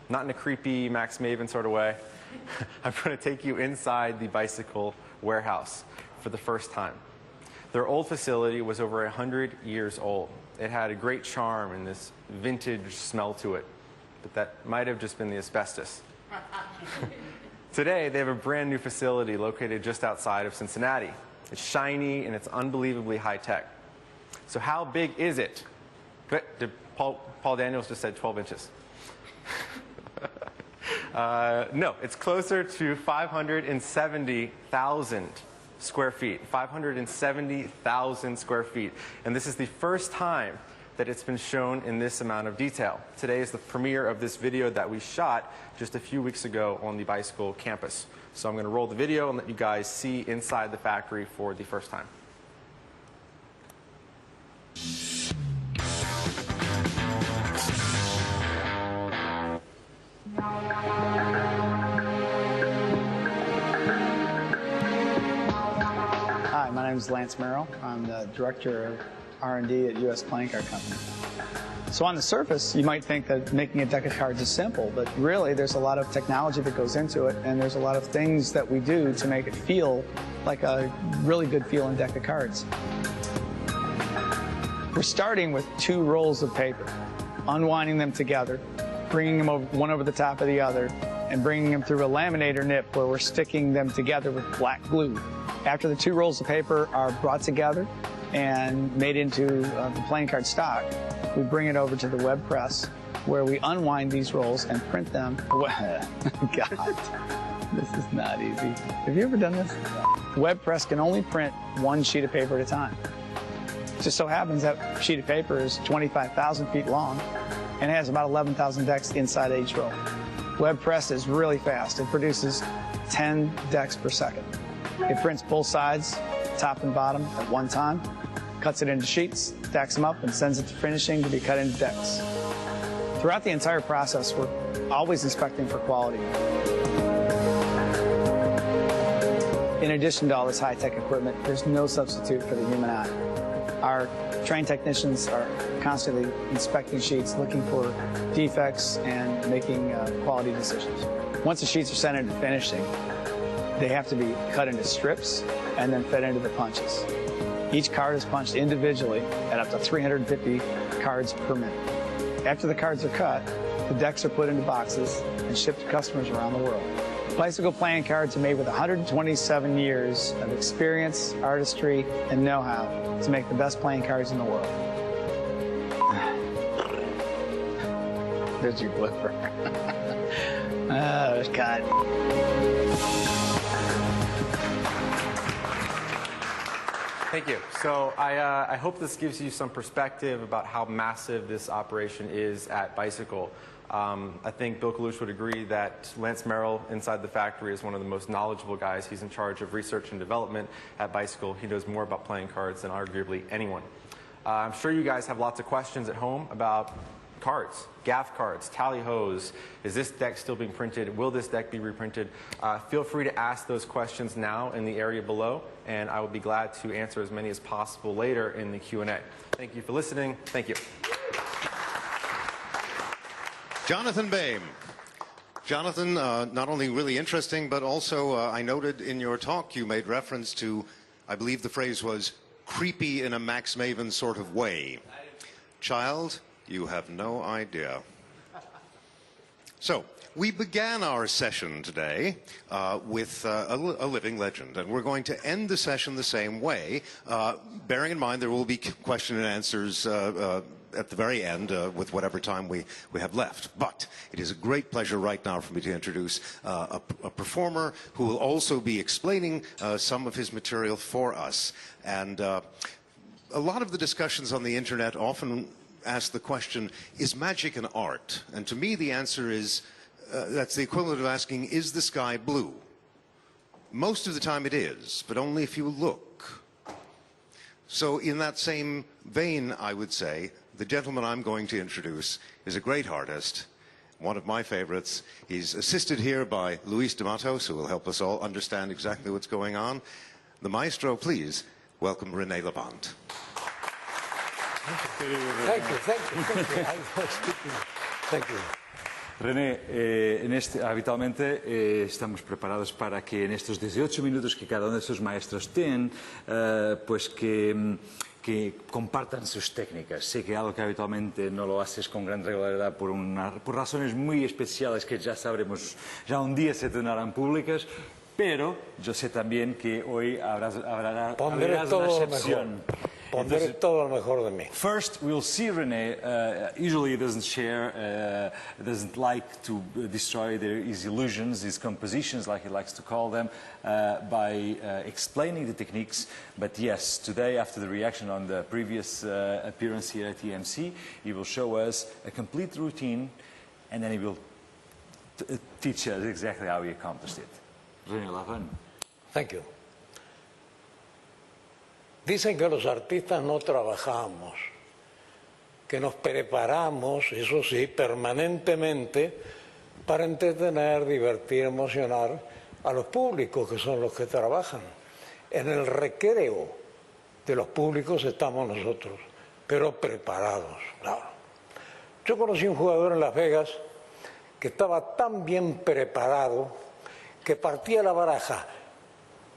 not in a creepy Max Maven sort of way. I'm going to take you inside the Bicycle warehouse for the first time. Their old facility was over 100 years old. It had a great charm and this vintage smell to it, but that might have just been the asbestos. Today, they have a brand new facility located just outside of Cincinnati. It's shiny and it's unbelievably high tech. So how big is it? Paul Daniels just said 12 inches. No, it's closer to 570,000 square feet. 570,000 square feet. And this is the first time that it's been shown in this amount of detail. Today is the premiere of this video that we shot just a few weeks ago on the Bicycle campus. So I'm going to roll the video and let you guys see inside the factory for the first time. Hi, my name is Lance Merrill. I'm the Director of R&D at U.S. Playing Card Company. So on the surface, you might think that making a deck of cards is simple, but really there's a lot of technology that goes into it, and there's a lot of things that we do to make it feel like a really good feeling deck of cards. We're starting with 2 rolls of paper, unwinding them together, bringing them one over the top of the other, and bringing them through a laminator nip where we're sticking them together with black glue. After the 2 rolls of paper are brought together and made into the playing card stock, we bring it over to the web press where we unwind these rolls and print them. God, this is not easy. Have you ever done this? Web press can only print 1 sheet of paper at a time. It just so happens that sheet of paper is 25,000 feet long and has about 11,000 decks inside each roll. Web press is really fast. It produces 10 decks per second. It prints both sides, top and bottom, at one time, cuts it into sheets, stacks them up, and sends it to finishing to be cut into decks. Throughout the entire process, we're always inspecting for quality. In addition to all this high-tech equipment, there's no substitute for the human eye. Our trained technicians are constantly inspecting sheets, looking for defects, and making quality decisions. Once the sheets are sent into finishing, they have to be cut into strips and then fed into the punches. Each card is punched individually at up to 350 cards per minute. After the cards are cut, the decks are put into boxes and shipped to customers around the world. Bicycle playing cards are made with 127 years of experience, artistry, and know-how to make the best playing cards in the world. There's your blooper. Oh, God. Thank you. So I hope this gives you some perspective about how massive this operation is at Bicycle. I think Bill Kalush would agree that Lance Merrill inside the factory is one of the most knowledgeable guys. He's in charge of research and development at Bicycle. He knows more about playing cards than arguably anyone. I'm sure you guys have lots of questions at home about cards, gaff cards, tally hos. Is this deck still being printed? Will this deck be reprinted? Feel free to ask those questions now in the area below, and I will be glad to answer as many as possible later in the Q&A. Thank you for listening. Thank you. Jonathan Boehm. Jonathan, not only really interesting, but also I noted in your talk you made reference to, I believe the phrase was, creepy in a Max Maven sort of way. Child, you have no idea. So, we began our session today with a living legend, and we're going to end the session the same way, bearing in mind there will be question and answers at the very end with whatever time we have left. But it is a great pleasure right now for me to introduce a performer who will also be explaining some of his material for us. And a lot of the discussions on the internet often ask the question, is magic an art? And to me the answer is, that's the equivalent of asking, is the sky blue? Most of the time it is, but only if you look. So in that same vein, I would say, the gentleman I'm going to introduce is a great artist, one of my favorites. He's assisted here by Luis de Matos, who will help us all understand exactly what's going on. The maestro, please, welcome René Lamont. Thank you. I was speaking. Thank you. René, habitualmente estamos preparados para que en estos 18 minutos que cada uno de estos maestros tienen, pues que compartan sus técnicas. Sé que algo que habitualmente no lo haces con gran regularidad por razones muy especiales que ya sabremos, ya un día se tornarán públicas, pero yo sé también que hoy habrás una excepción. Pondré todo lo mejor de mí. First, we'll see René. Usually he doesn't share, doesn't like to destroy his illusions, his compositions, like he likes to call them, by explaining the techniques. But yes, today, after the reaction on the previous appearance here at EMC, he will show us a complete routine, and then he will teach us exactly how he accomplished it. René Lamont. Thank you. Dicen que los artistas no trabajamos, que nos preparamos, eso sí, permanentemente para entretener, divertir, emocionar a los públicos, que son los que trabajan. En el recreo de los públicos estamos nosotros, pero preparados, claro. Yo conocí un jugador en Las Vegas que estaba tan bien preparado que partía la baraja,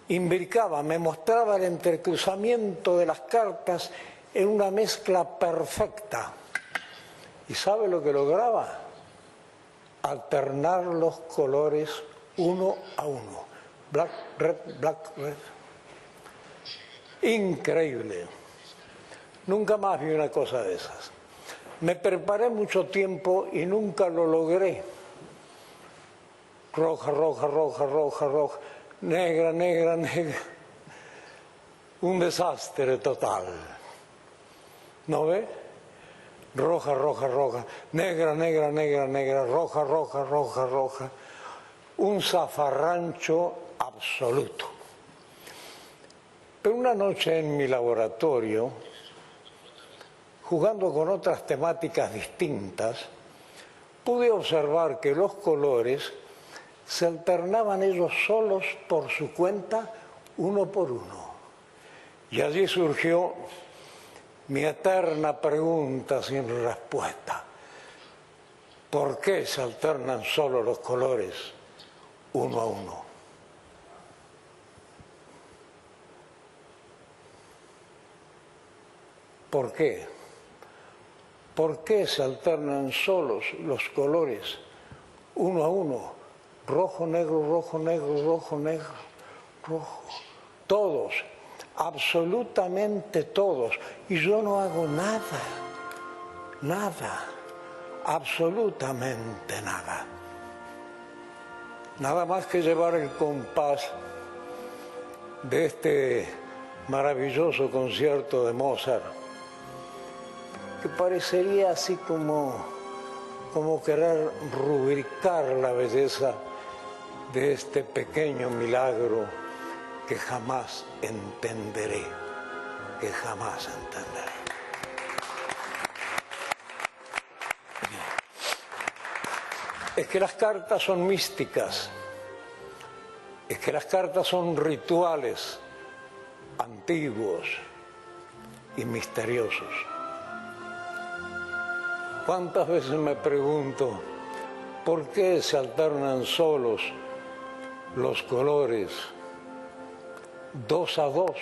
imbricaba, me mostraba el entrecruzamiento de las cartas en una mezcla perfecta. ¿Y sabe lo que lograba? Alternar los colores uno a uno. Black, red, black, red. Increíble. Nunca más vi una cosa de esas. Me preparé mucho tiempo y nunca lo logré. Roja, roja, roja, roja, roja. Negra, negra, negra. Un desastre total. ¿No ve? Roja, roja, roja. Negra, negra, negra, negra. Roja, roja, roja, roja. Un zafarrancho absoluto. Pero una noche en mi laboratorio, jugando con otras temáticas distintas, pude observar que los colores se alternaban ellos solos por su cuenta, uno por uno. Y allí surgió mi eterna pregunta sin respuesta. ¿Por qué se alternan solo los colores uno a uno? ¿Por qué? ¿Por qué se alternan solos los colores uno a uno? Rojo, negro, rojo, negro, rojo, negro, rojo. Todos, absolutamente todos. Y yo no hago nada, nada, absolutamente nada. Nada más que llevar el compás de este maravilloso concierto de Mozart, que parecería así como querer rubricar la belleza de este pequeño milagro que jamás entenderé, que jamás entenderé. Es que las cartas son místicas, es que las cartas son rituales antiguos y misteriosos. ¿Cuántas veces me pregunto por qué se alternan solos los colores dos a dos?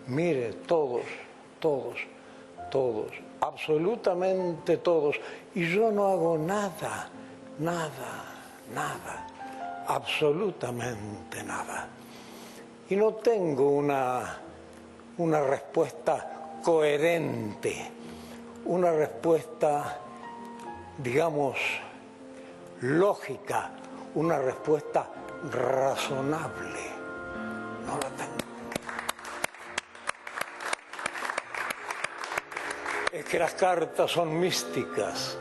Mire, todos, todos, todos, absolutamente todos. Y yo no hago nada, nada, nada, absolutamente nada. Y no tengo una respuesta coherente, una respuesta, digamos, lógica, una respuesta razonable. No la tengo. Es que las cartas son místicas,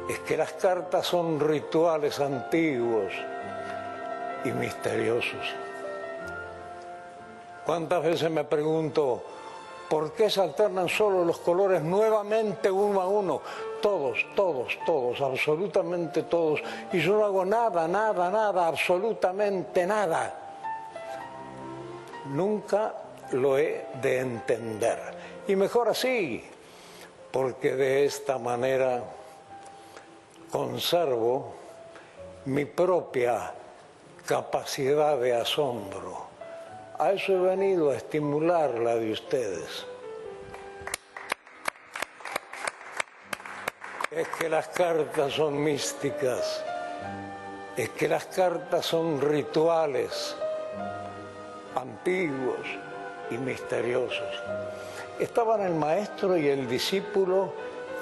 es que las cartas son rituales antiguos y misteriosos. ¿Cuántas veces me pregunto por qué se alternan solo los colores nuevamente uno a uno? Todos, todos, todos, absolutamente todos. Y yo no hago nada, nada, nada, absolutamente nada. Nunca lo he de entender. Y mejor así, porque de esta manera conservo mi propia capacidad de asombro. A eso he venido, a estimular la de ustedes. Es que las cartas son místicas, es que las cartas son rituales, antiguos y misteriosos. Estaban el maestro y el discípulo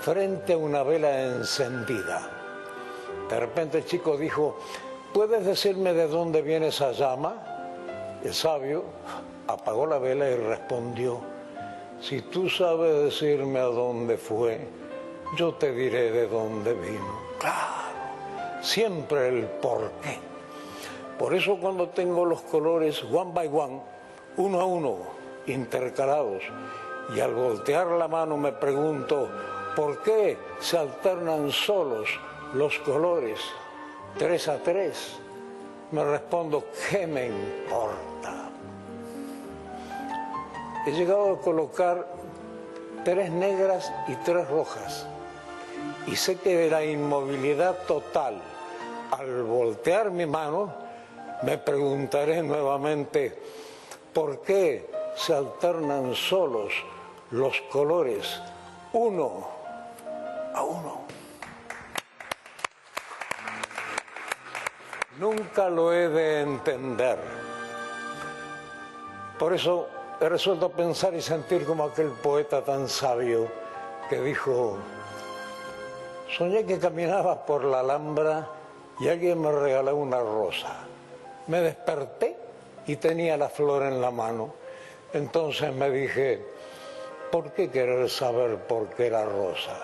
frente a una vela encendida. De repente el chico dijo, ¿puedes decirme de dónde viene esa llama? El sabio apagó la vela y respondió, si tú sabes decirme a dónde fue, yo te diré de dónde vino. Claro, siempre el porqué. Por eso cuando tengo los colores one by one, uno a uno, intercalados, y al voltear la mano me pregunto, ¿por qué se alternan solos los colores 3 a 3? Me respondo, ¿qué me importa? He llegado a colocar 3 negras y 3 rojas. Y sé que de la inmovilidad total, al voltear mi mano, me preguntaré nuevamente, ¿por qué se alternan solos los colores uno a uno? Nunca lo he de entender. Por eso he resuelto pensar y sentir como aquel poeta tan sabio que dijo, soñé que caminaba por la Alhambra y alguien me regaló una rosa. Me desperté y tenía la flor en la mano. Entonces me dije, ¿por qué querer saber por qué la rosa?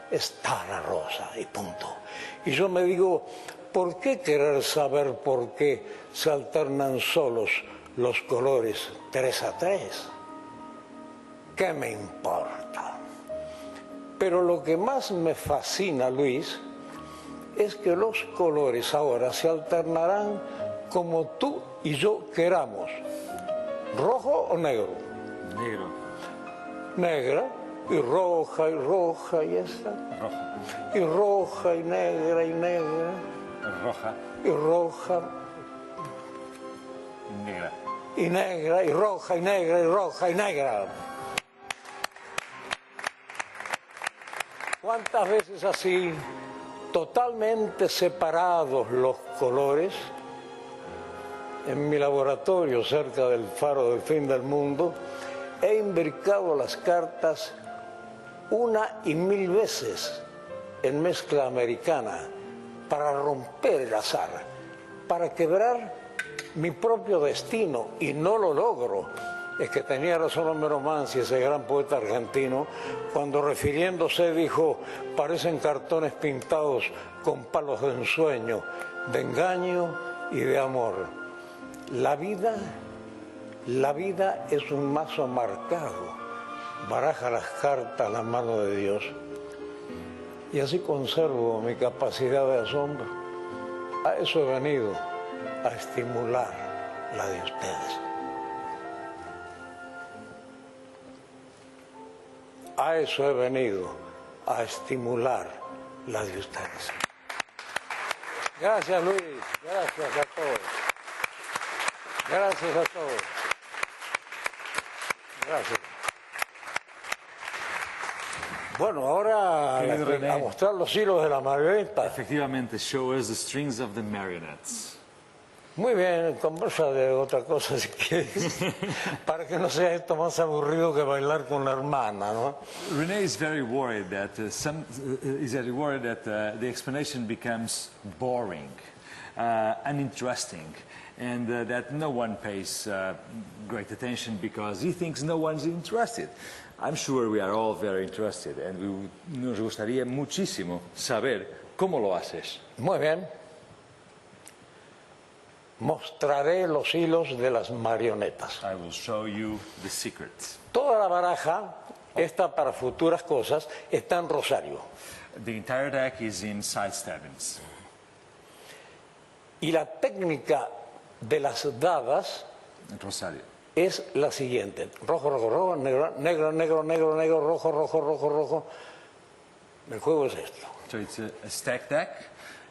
Está la rosa y punto. Y yo me digo, ¿por qué querer saber por qué se alternan solos los colores 3 a 3? ¿Qué me importa? Pero lo que más me fascina, Luis, es que los colores ahora se alternarán como tú y yo queramos. ¿Rojo o negro? Negro. Negra y roja y esta. Roja. Y roja y negra. Roja. Y roja. Negra. Y negra y roja y negra y roja y negra. ¿Cuántas veces así, totalmente separados los colores? En mi laboratorio, cerca del faro del fin del mundo, he imbricado las cartas 1 y 1000 veces en mezcla americana para romper el azar, para quebrar mi propio destino, y no lo logro. Es que tenía razón Homero Manzi, ese gran poeta argentino, cuando refiriéndose dijo, parecen cartones pintados con palos de ensueño, de engaño y de amor. La vida es un mazo marcado, baraja las cartas a la mano de Dios. Y así conservo mi capacidad de asombro. A eso he venido, a estimular la de ustedes. A eso he venido, a estimular la de ustedes. Gracias, Luis. Gracias a todos. Gracias a todos. Gracias. Bueno, ahora a mostrar los hilos de la marioneta. Efectivamente, show us the strings of the marionettes. Muy bien, conversa de otra cosa si quieres, para que no sea esto más aburrido que bailar con la hermana, ¿no? Renee is very worried that the explanation becomes boring, uninteresting, and that no one pays great attention because he thinks no one's interested. I'm sure we are all very interested, and nos gustaría muchísimo saber cómo lo haces. Muy bien. Mostraré los hilos de las marionetas. I will show you the secrets. Toda la baraja, esta para futuras cosas, está en rosario. The entire deck is in side stabbings. Y la técnica de las dadas Rosario. es la siguiente. Rojo, rojo, rojo, negro, negro, negro, negro, negro, rojo, rojo, rojo, rojo. El juego es esto. So it's a stack deck,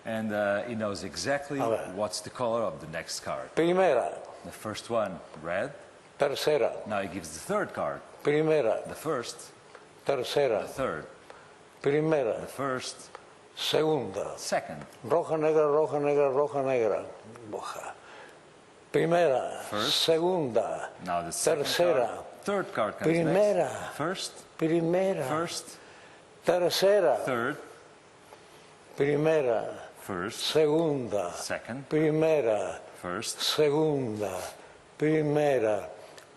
and he knows exactly what's the color of the next card. Primera. The first one, red. Tercera. Now he gives the third card. Primera. The first. Tercera. The third. Primera. The first. Segunda. Second. Roja, negra, roja, negra, roja, negra. Roja. Primera. First. Segunda. Now the second tercera. card. Third card comes Primera. next. First. Primera. First. Tercera. Third. Primera. First. Segunda. Second. Primera. First. Segunda. Primera.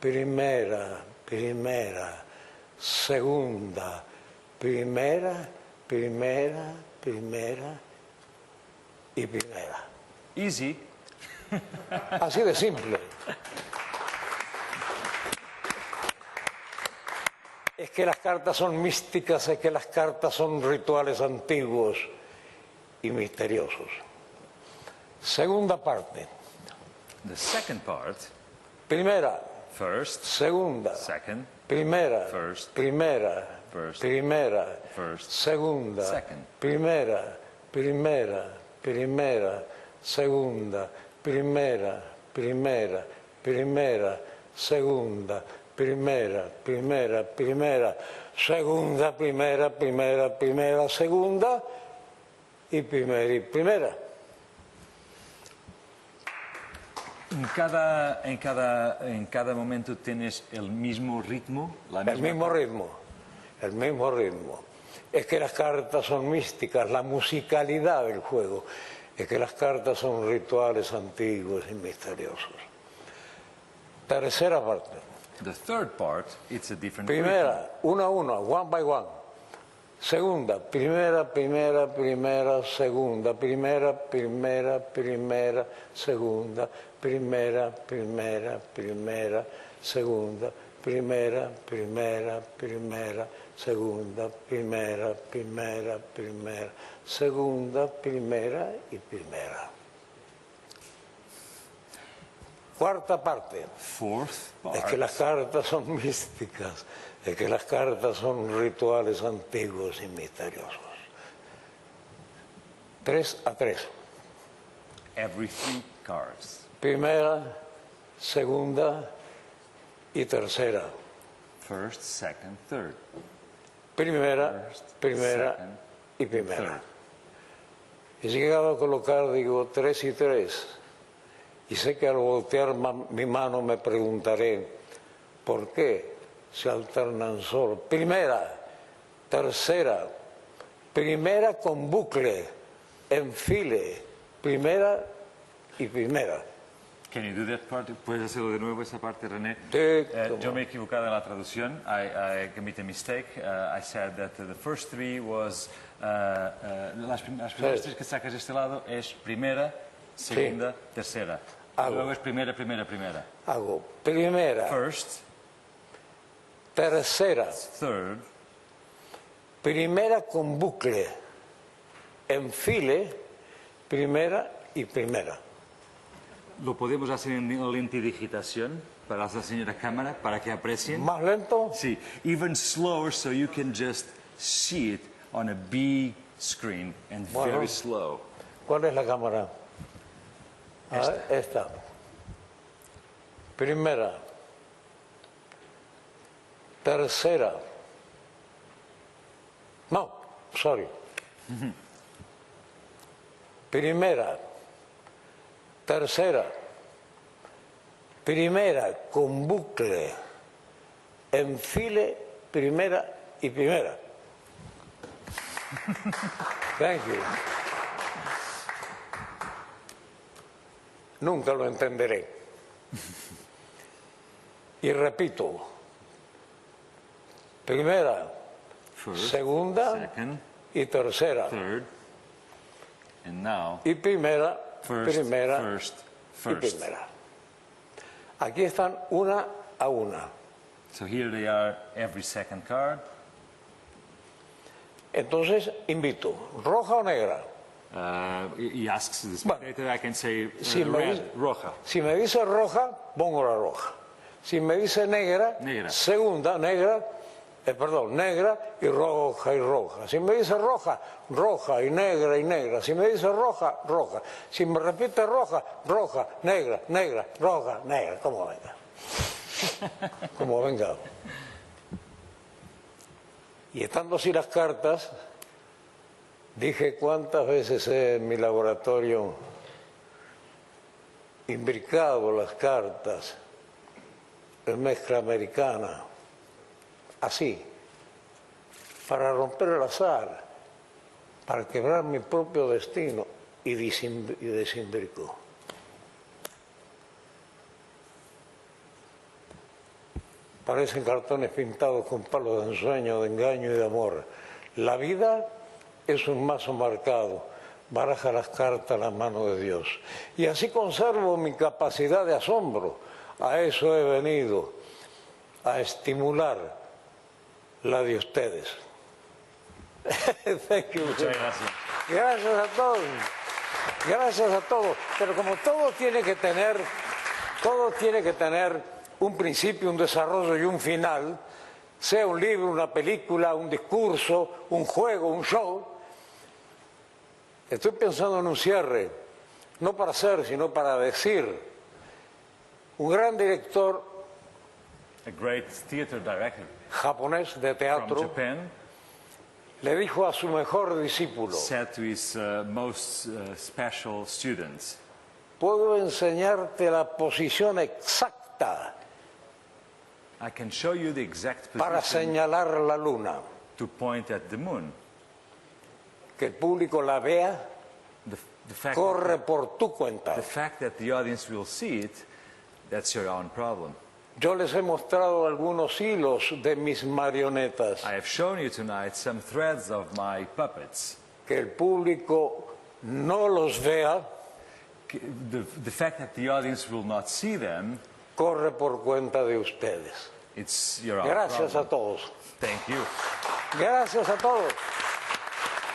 Primera. Primera. Segunda. Primera. Primera. Primera. Y primera. Easy. Así de simple. Es que las cartas son místicas, es que las cartas son rituales antiguos y misteriosos. Segunda parte. The second part. Primera. First. Segunda. Second. Primera. First. Primera. First. Primera. First. Segunda. Second. Primera. Primera. Primera. Segunda. Primera. Primera. Primera. Segunda. Primera. Primera. Primera. Segunda. Primera. Primera. Primera. Segunda. Y primera. Y primera. En cada momento tienes el mismo ritmo. El mismo ritmo. El mismo ritmo. Es que las cartas son místicas, la musicalidad del juego. Es que las cartas son rituales antiguos y misteriosos. Tercera parte. The third part, it's a different Primera, uno a uno, one by one. Segunda, primera, primera, primera, segunda, primera, primera, primera, segunda, primera, primera, primera, segunda, primera, primera, primera, segunda, primera, primera, primera, segunda, primera y primera. Cuarta parte. Fourth part. Es que las cartas son místicas, es que las cartas son rituales antiguos y misteriosos. 3 a 3. Every 3 cards. Primera, segunda y tercera. First, second, third. Primera, First, primera second, y primera. third. He llegado a colocar, digo, 3 y 3. Y sé que al voltear mi mano me preguntaré, ¿por qué se alternan solo? Primera, tercera, primera con bucle, enfile, primera y primera. Can you do that part? ¿Puedes hacerlo de nuevo esa parte, René? Sí, yo me he equivocado en la traducción. I committed a mistake. I said that the first 3 was... las primeras 3 que sacas de este lado es primera, segunda, tercera. Luego es primera, primera, primera. Hago primera, First, tercera, third, primera con bucle, enfile, primera y primera. lo podemos hacer en lentidigitación para la señora cámara, para que aprecien. ¿Más lento? Sí, even slower so you can just see it on a big screen and very slow. ¿Cuál es la cámara? Esta. Primera. Tercera. No, sorry. Primera. Tercera. Primera con bucle. Enfile, primera y primera. Thank you. Nunca lo entenderé. Y repito, primera, First, segunda second, y tercera. third, and now Y primera, first, primera first, y first. primera. Aquí están una a una. So here they are, every second card. Entonces, invito, roja o negra. He asks the spectator, I can say Si me red, dice- roja. Si me dice roja, pongo la roja. Si me dice negra, segunda, negra, negra y roja y roja. Si me dice roja, roja y negra y negra. Si me dice roja, roja. Si me repite roja, roja, negra, negra, roja, negra. Como venga. Como venga. Y estando así las cartas, dije cuántas veces he en mi laboratorio imbricado las cartas en mezcla americana, así, para romper el azar, para quebrar mi propio destino, y desimbricó. Parecen cartones pintados con palos de ensueño, de engaño y de amor. La vida es un mazo marcado, baraja las cartas a la mano de Dios. Y así conservo mi capacidad de asombro. A eso he venido, a estimular la de ustedes. Thank you. Muchas gracias. Gracias a todos. Gracias a todos. Pero como todo tiene que tener un principio, un desarrollo y un final, sea un libro, una película, un discurso, un juego, un show, estoy pensando en un cierre, no para hacer, sino para decir. Un gran director japonés de teatro le dijo a su mejor discípulo, said to his most special students, puedo enseñarte la posición exacta I can show you the exact para position señalar la luna. to point at the moon. Que el público la vea, The fact corre that, por tu cuenta. the fact that the audience will see it, that's your own problem. Yo les he mostrado algunos hilos de mis marionetas. I have shown you tonight some threads of my puppets. Que el público no los vea, The fact that the audience will not see them, corre por cuenta de ustedes. it's your own Gracias problem. a todos. Thank you. Gracias a todos.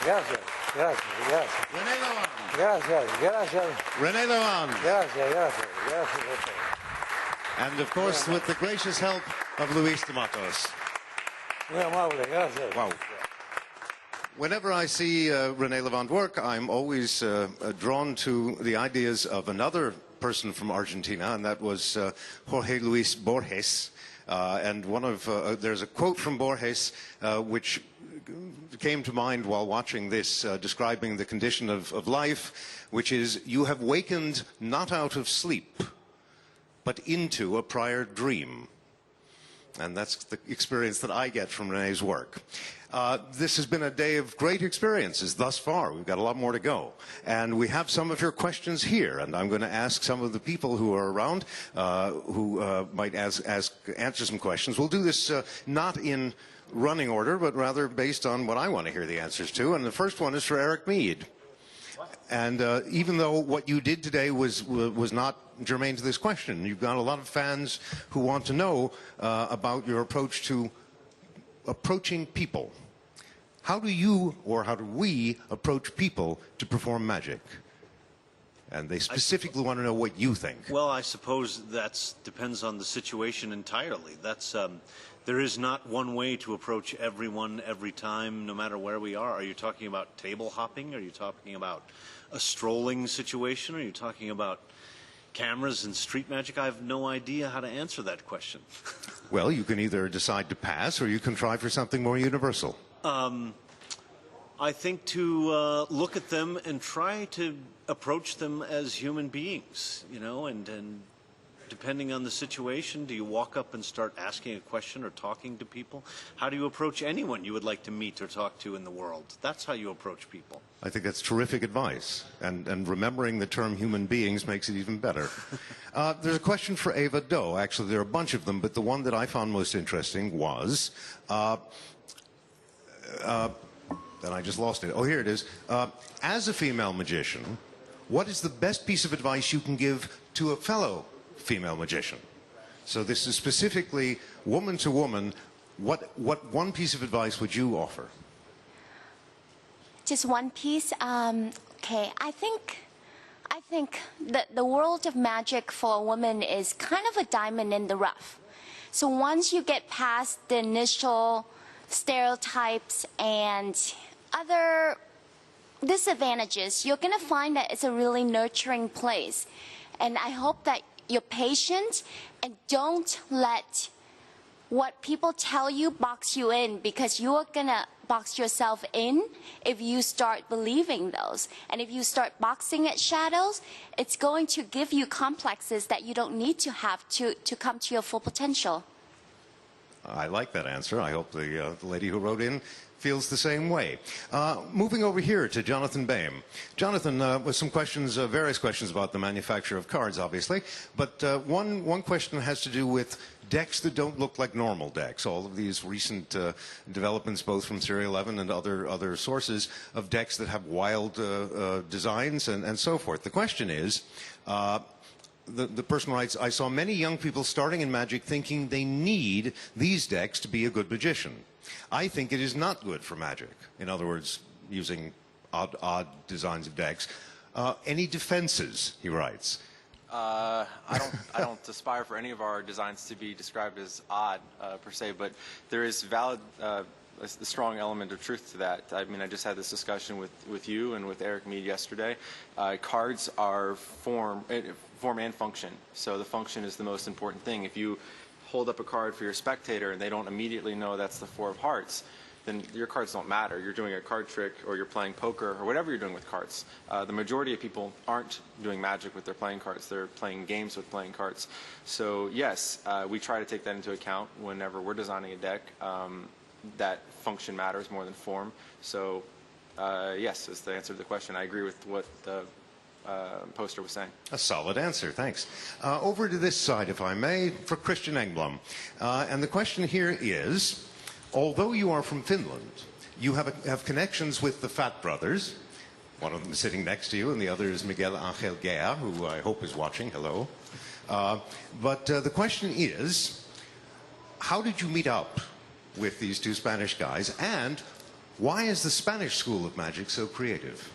Gracias, gracias, gracias. René Lamont. Gracias, gracias. René Lamont. Gracias, gracias, gracias a todos. And of course, with the gracious help of Luis de Matos. Muy amable, gracias. Wow. Whenever I see René Lamont work, I'm always drawn to the ideas of another person from Argentina, and that was Jorge Luis Borges. And there's a quote from Borges which came to mind while watching this, describing the condition of life, which is, you have wakened not out of sleep, but into a prior dream. And that's the experience that I get from René's work. This has been a day of great experiences thus far. We've got a lot more to go. And we have some of your questions here, and I'm going to ask some of the people who are around who might answer some questions. We'll do this not in running order, but rather based on what I want to hear the answers to. And the first one is for Eric Mead. And even though what you did today was not germane to this question, you've got a lot of fans who want to know about your approach to approaching people. How do you, or how do we, approach people to perform magic? And they specifically want to know what you think. Well, I suppose that depends on the situation entirely. There is not one way to approach everyone every time, no matter where we are. Are you talking about table hopping? Are you talking about a strolling situation? Are you talking about cameras and street magic? I have no idea how to answer that question. Well, you can either decide to pass, or you can try for something more universal. I think to look at them and try to approach them as human beings, you know, and depending on the situation, do you walk up and start asking a question or talking to people? How do you approach anyone you would like to meet or talk to in the world? That's how you approach people. I think that's terrific advice. And remembering the term human beings makes it even better. There's a question for Ava Doe. Actually, there are a bunch of them, but the one that I found most interesting was, and I just lost it. Oh, here it is. As a female magician, what is the best piece of advice you can give to a fellow female magician? So this is specifically woman to woman. What one piece of advice would you offer? Just one piece. Okay, I think that the world of magic for a woman is kind of a diamond in the rough. So once you get past the initial stereotypes and other disadvantages, you're going to find that it's a really nurturing place. And I hope that you're patient and don't let what people tell you box you in, because you're going to box yourself in if you start believing those. And if you start boxing at shadows, it's going to give you complexes that you don't need to have to come to your full potential. I like that answer. I hope the lady who wrote in feels the same way. Moving over here to Jonathan Boehm. Jonathan, with some questions, various questions about the manufacture of cards, obviously, but one question has to do with decks that don't look like normal decks. All of these recent developments, both from Serial 11 and other sources, of decks that have wild designs and so forth. The question is, the person writes, I saw many young people starting in Magic thinking they need these decks to be a good magician. I think it is not good for Magic. In other words, using odd designs of decks. Any defenses, he writes? I don't aspire for any of our designs to be described as odd per se, but there is valid, a strong element of truth to that. I mean, I just had this discussion with you and with Eric Mead yesterday. Cards are form and function, so the function is the most important thing. If you hold up a card for your spectator and they don't immediately know that's the 4 of hearts, then your cards don't matter. You're doing a card trick, or you're playing poker, or whatever you're doing with cards. The majority of people aren't doing Magic with their playing cards. They're playing games with playing cards. So yes, we try to take that into account whenever we're designing a deck. That function matters more than form. So yes, is the answer to the question. I agree with what the poster was saying. A solid answer, thanks. Over to this side, if I may, for Christian Engblom. And the question here is, although you are from Finland, you have connections with the Fat Brothers. One of them is sitting next to you, and the other is Miguel Angel Gea, who I hope is watching. Hello. But the question is, how did you meet up with these 2 Spanish guys, and why is the Spanish school of Magic so creative?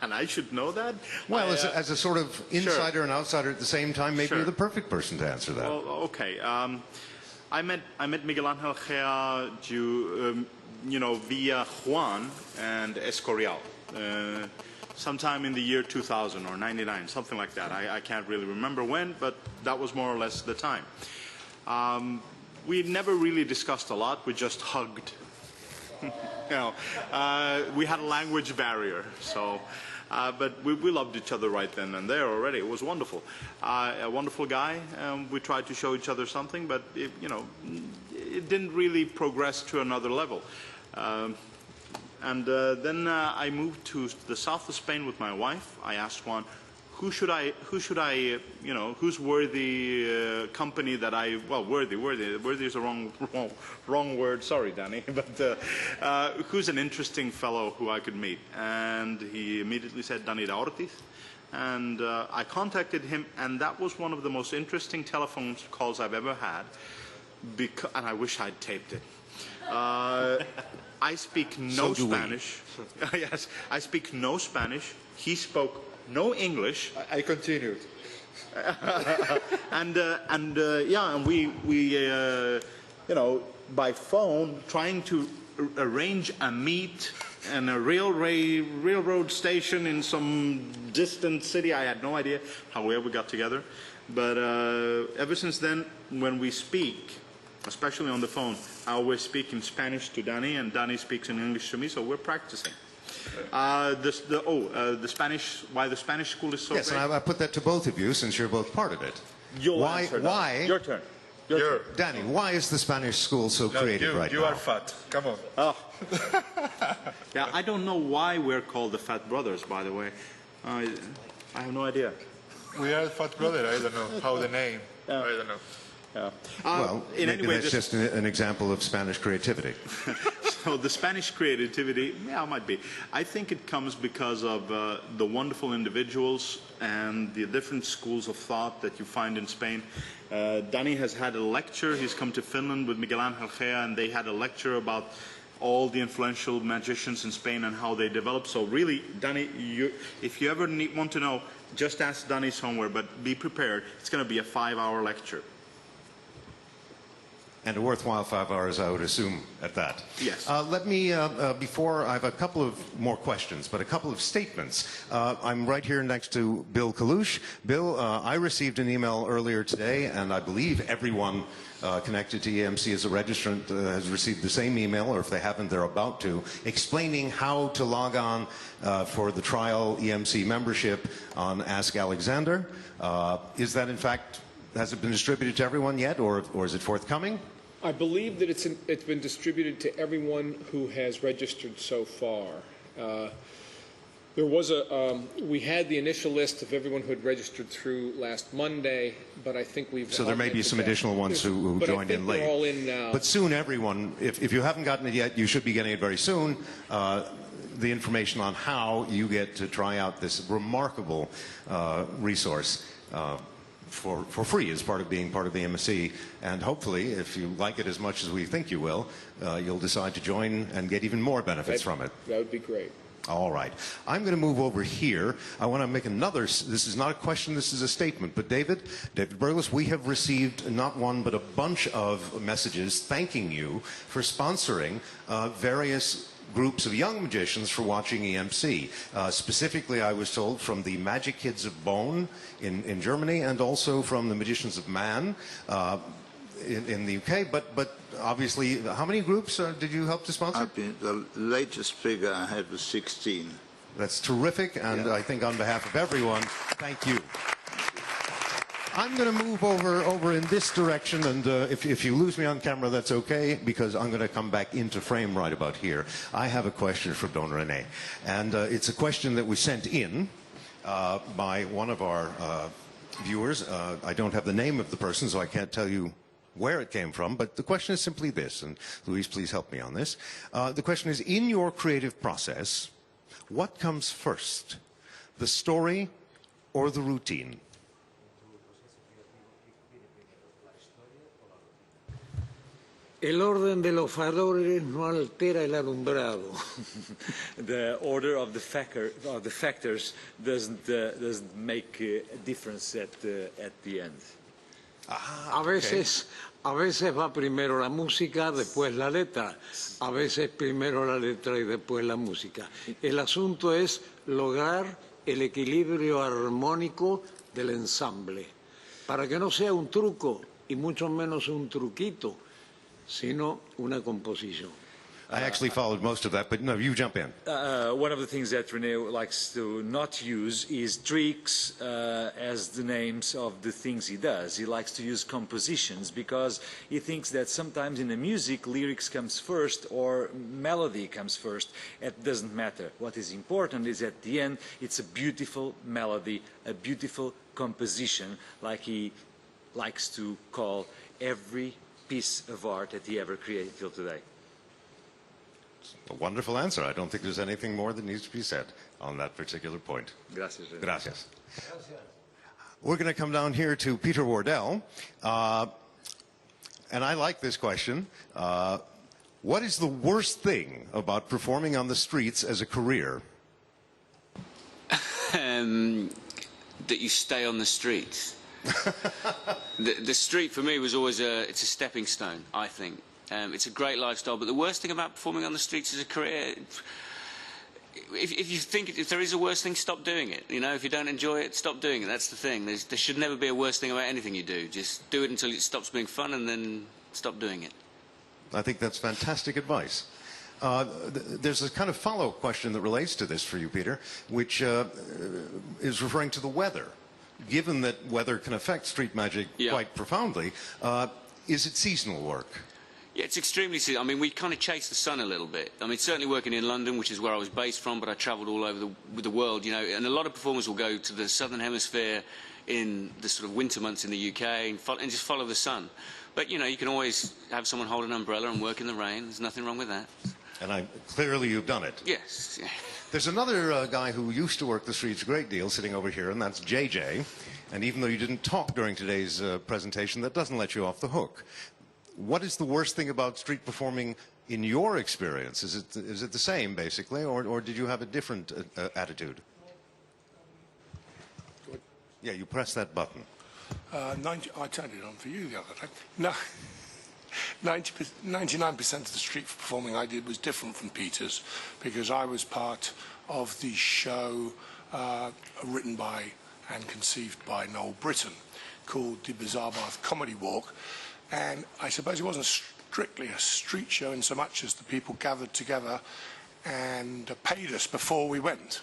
And I should know that? Well, as a sort of insider and outsider at the same time, maybe you're the perfect person to answer that. Well, okay. I met Miguel Angel Gea, via Juan and Escorial, sometime in the year 2000 or 99, something like that. I can't really remember when, but that was more or less the time. We never really discussed a lot. We just hugged. We had a language barrier, so. But we loved each other right then and there already. It was wonderful. A wonderful guy. We tried to show each other something, but it didn't really progress to another level. Then I moved to the south of Spain with my wife. I asked Juan, who's worthy company that worthy is a wrong word, sorry Danny, but who's an interesting fellow who I could meet? And he immediately said Danny Ortiz, and I contacted him, and that was one of the most interesting telephone calls I've ever had, and I wish I'd taped it. I speak no Spanish. Yes, I speak no Spanish. He spoke no English. I continued. And we by phone trying to arrange a meet and a railroad station in some distant city. I had no idea how we got together, but ever since then, when we speak, especially on the phone, I always speak in Spanish to Danny, and Danny speaks in English to me. So we're practicing. The Spanish. Why the Spanish school is so great? Yes, and I put that to both of you since you're both part of it. Why? Your turn. Danny, why is the Spanish school so creative right now? You are fat. Come on. Oh. Yeah, I don't know why we're called the Fat Brothers, by the way. I have no idea. We are the Fat Brother. I don't know how the name. I don't know. Yeah. Well, maybe that's just an example of Spanish creativity. So the Spanish creativity, yeah, it might be. I think it comes because of the wonderful individuals and the different schools of thought that you find in Spain. Danny has had a lecture. He's come to Finland with Miguel Angel Gea, and they had a lecture about all the influential magicians in Spain and how they developed. So really, Danny, if you ever want to know, just ask Danny somewhere, but be prepared. It's going to be a 5-hour lecture. And a worthwhile 5 hours, I would assume, at that. Yes. Let me, before, I have a couple of more questions, but a couple of statements. I'm right here next to Bill Kalush. Bill, I received an email earlier today, and I believe everyone connected to EMC as a registrant has received the same email, or if they haven't, they're about to, explaining how to log on for the trial EMC membership on Ask Alexander. Is that, in fact, has it been distributed to everyone yet, or is it forthcoming? I believe that it's been distributed to everyone who has registered so far. There was we had the initial list of everyone who had registered through last Monday, but I think we've... So there may be some additional ones who joined in late. They're all in now. But soon everyone, if you haven't gotten it yet, you should be getting it very soon. The information on how you get to try out this remarkable resource for free as part of being part of the EMC, and hopefully, if you like it as much as we think you will, you'll decide to join and get even more benefits from it. That would be great. All right. I'm going to move over here. I want to make another, this is not a question, this is a statement, but David Burles, we have received not one but a bunch of messages thanking you for sponsoring various groups of young magicians for watching EMC. Specifically, I was told, from the Magic Kids of Bone in Germany, and also from the Magicians of Man in the UK. But obviously, how many groups did you help to sponsor? The latest figure I had was 16. That's terrific, and I think on behalf of everyone, thank you. I'm going to move over in this direction, and if you lose me on camera, that's okay, because I'm going to come back into frame right about here. I have a question for Don René, and it's a question that was sent in by one of our viewers. I don't have the name of the person, so I can't tell you where it came from, but the question is simply this, and Luis, please help me on this. The question is, in your creative process, what comes first, the story or the routine? El orden de los faroles no altera el alumbrado. The order of the factors doesn't make a difference at the end. A veces va primero la música, después la letra. A veces primero la letra y después la música. El asunto es lograr el equilibrio armónico del ensamble, para que no sea un truco y mucho menos un truquito, sino una composición. I actually followed most of that, but no, you jump in. One of the things that René likes to not use is tricks as the names of the things he does. He likes to use compositions because he thinks that sometimes in the music, lyrics comes first or melody comes first. It doesn't matter. What is important is at the end, it's a beautiful melody, a beautiful composition, like he likes to call every piece of art that he ever created till today. A wonderful answer. I don't think there's anything more that needs to be said on that particular point. Gracias. Gracias. We're going to come down here to Peter Wardell. And I like this question. What is the worst thing about performing on the streets as a career? That you stay on the streets. The street for me was always it's a stepping stone, I think. It's a great lifestyle, but the worst thing about performing on the streets as a career, if you think if there is a worse thing, stop doing it. You know, if you don't enjoy it, stop doing it. That's the thing. There should never be a worse thing about anything you do. Just do it until it stops being fun, and then stop doing it. I think that's fantastic advice. There's a kind of follow-up question that relates to this for you, Peter, which is referring to the weather. Given that weather can affect street magic quite profoundly, is it seasonal work? Yeah, it's extremely seasonal. I mean, we kind of chase the sun a little bit. I mean, certainly working in London, which is where I was based from, but I travelled all over the world, you know, and a lot of performers will go to the southern hemisphere in the sort of winter months in the UK and just follow the sun. But, you know, you can always have someone hold an umbrella and work in the rain. There's nothing wrong with that. And clearly you've done it. Yes. There's another guy who used to work the streets a great deal sitting over here, and that's JJ. And even though you didn't talk during today's presentation, that doesn't let you off the hook. What is the worst thing about street performing in your experience? Is it the same, basically, or did you have a different attitude? Yeah, you press that button. I turned it on for you the other day. 99% of the street performing I did was different from Peter's, because I was part of the show written by and conceived by Noel Britton, called the Bizarre Bath Comedy Walk. And I suppose it wasn't strictly a street show in so much as the people gathered together and paid us before we went.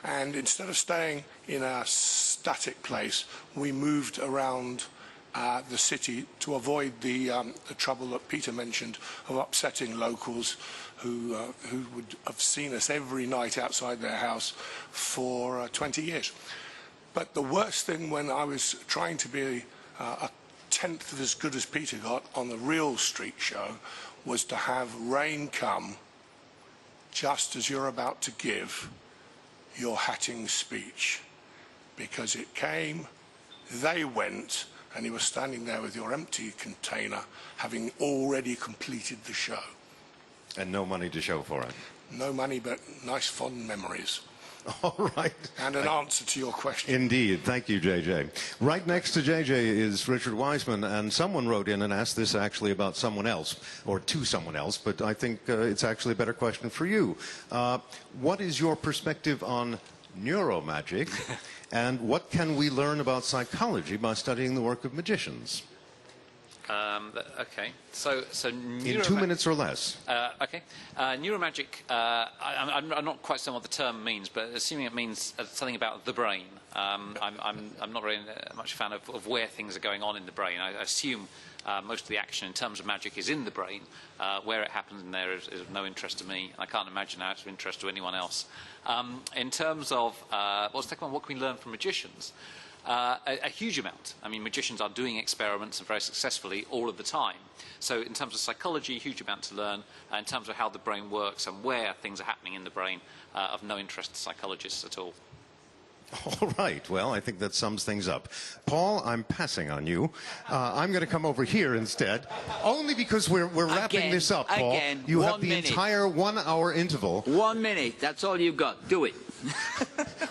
And instead of staying in a static place, we moved around the city to avoid the trouble that Peter mentioned of upsetting locals who would have seen us every night outside their house for 20 years. But the worst thing, when I was trying to be a tenth of as good as Peter got on the real street show, was to have rain come just as you're about to give your hatting speech. Because it came, they went, and you were standing there with your empty container, having already completed the show. And no money to show for it. No money, but nice fond memories. All right. And an answer to your question. Indeed. Thank you, JJ. Right next to JJ is Richard Wiseman, and someone wrote in and asked this actually about someone else, or to someone else, but I think it's actually a better question for you. What is your perspective on neuromagic, and what can we learn about psychology by studying the work of magicians? Okay, so in 2 minutes or less. Okay, neuromagic. I'm not quite certain what the term means, but assuming it means something about the brain. I'm not very much a fan of where things are going on in the brain. I assume most of the action in terms of magic is in the brain. Where it happens in there is of no interest to me. I can't imagine how it's of interest to anyone else. In terms of what's the second one? What can we learn from magicians? A huge amount. I mean, magicians are doing experiments, and very successfully, all of the time. So in terms of psychology, a huge amount to learn. In terms of how the brain works and where things are happening in the brain, of no interest to psychologists at all. All right. Well, I think that sums things up. Paul, I'm passing on you. I'm going to come over here instead, only because we're wrapping this up, Paul. You have the entire 1 hour interval. 1 minute. That's all you've got. Do it.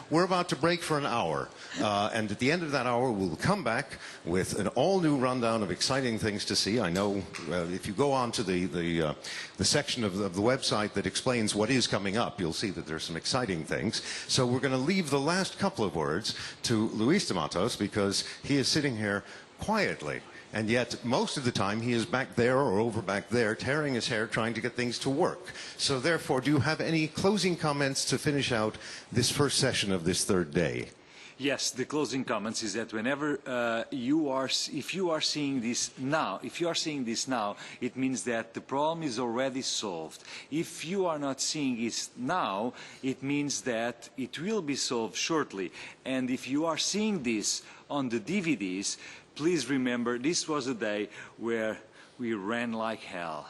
We're about to break for an hour, and at the end of that hour, we'll come back with an all-new rundown of exciting things to see. I know if you go on to the section of the website that explains what is coming up, you'll see that there's some exciting things. So we're going to leave the last couple of words to Luis de Matos, because he is sitting here quietly. And yet, most of the time, he is back there or over back there, tearing his hair, trying to get things to work. So therefore, do you have any closing comments to finish out this first session of this third day? Yes, the closing comments is that whenever if you are seeing this now, it means that the problem is already solved. If you are not seeing it now, it means that it will be solved shortly. And if you are seeing this on the DVDs, please remember, this was a day where we ran like hell.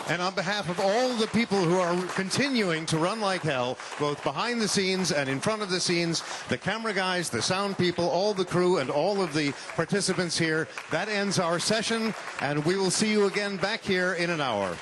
And on behalf of all the people who are continuing to run like hell, both behind the scenes and in front of the scenes, the camera guys, the sound people, all the crew, and all of the participants here, that ends our session, and we will see you again back here in an hour.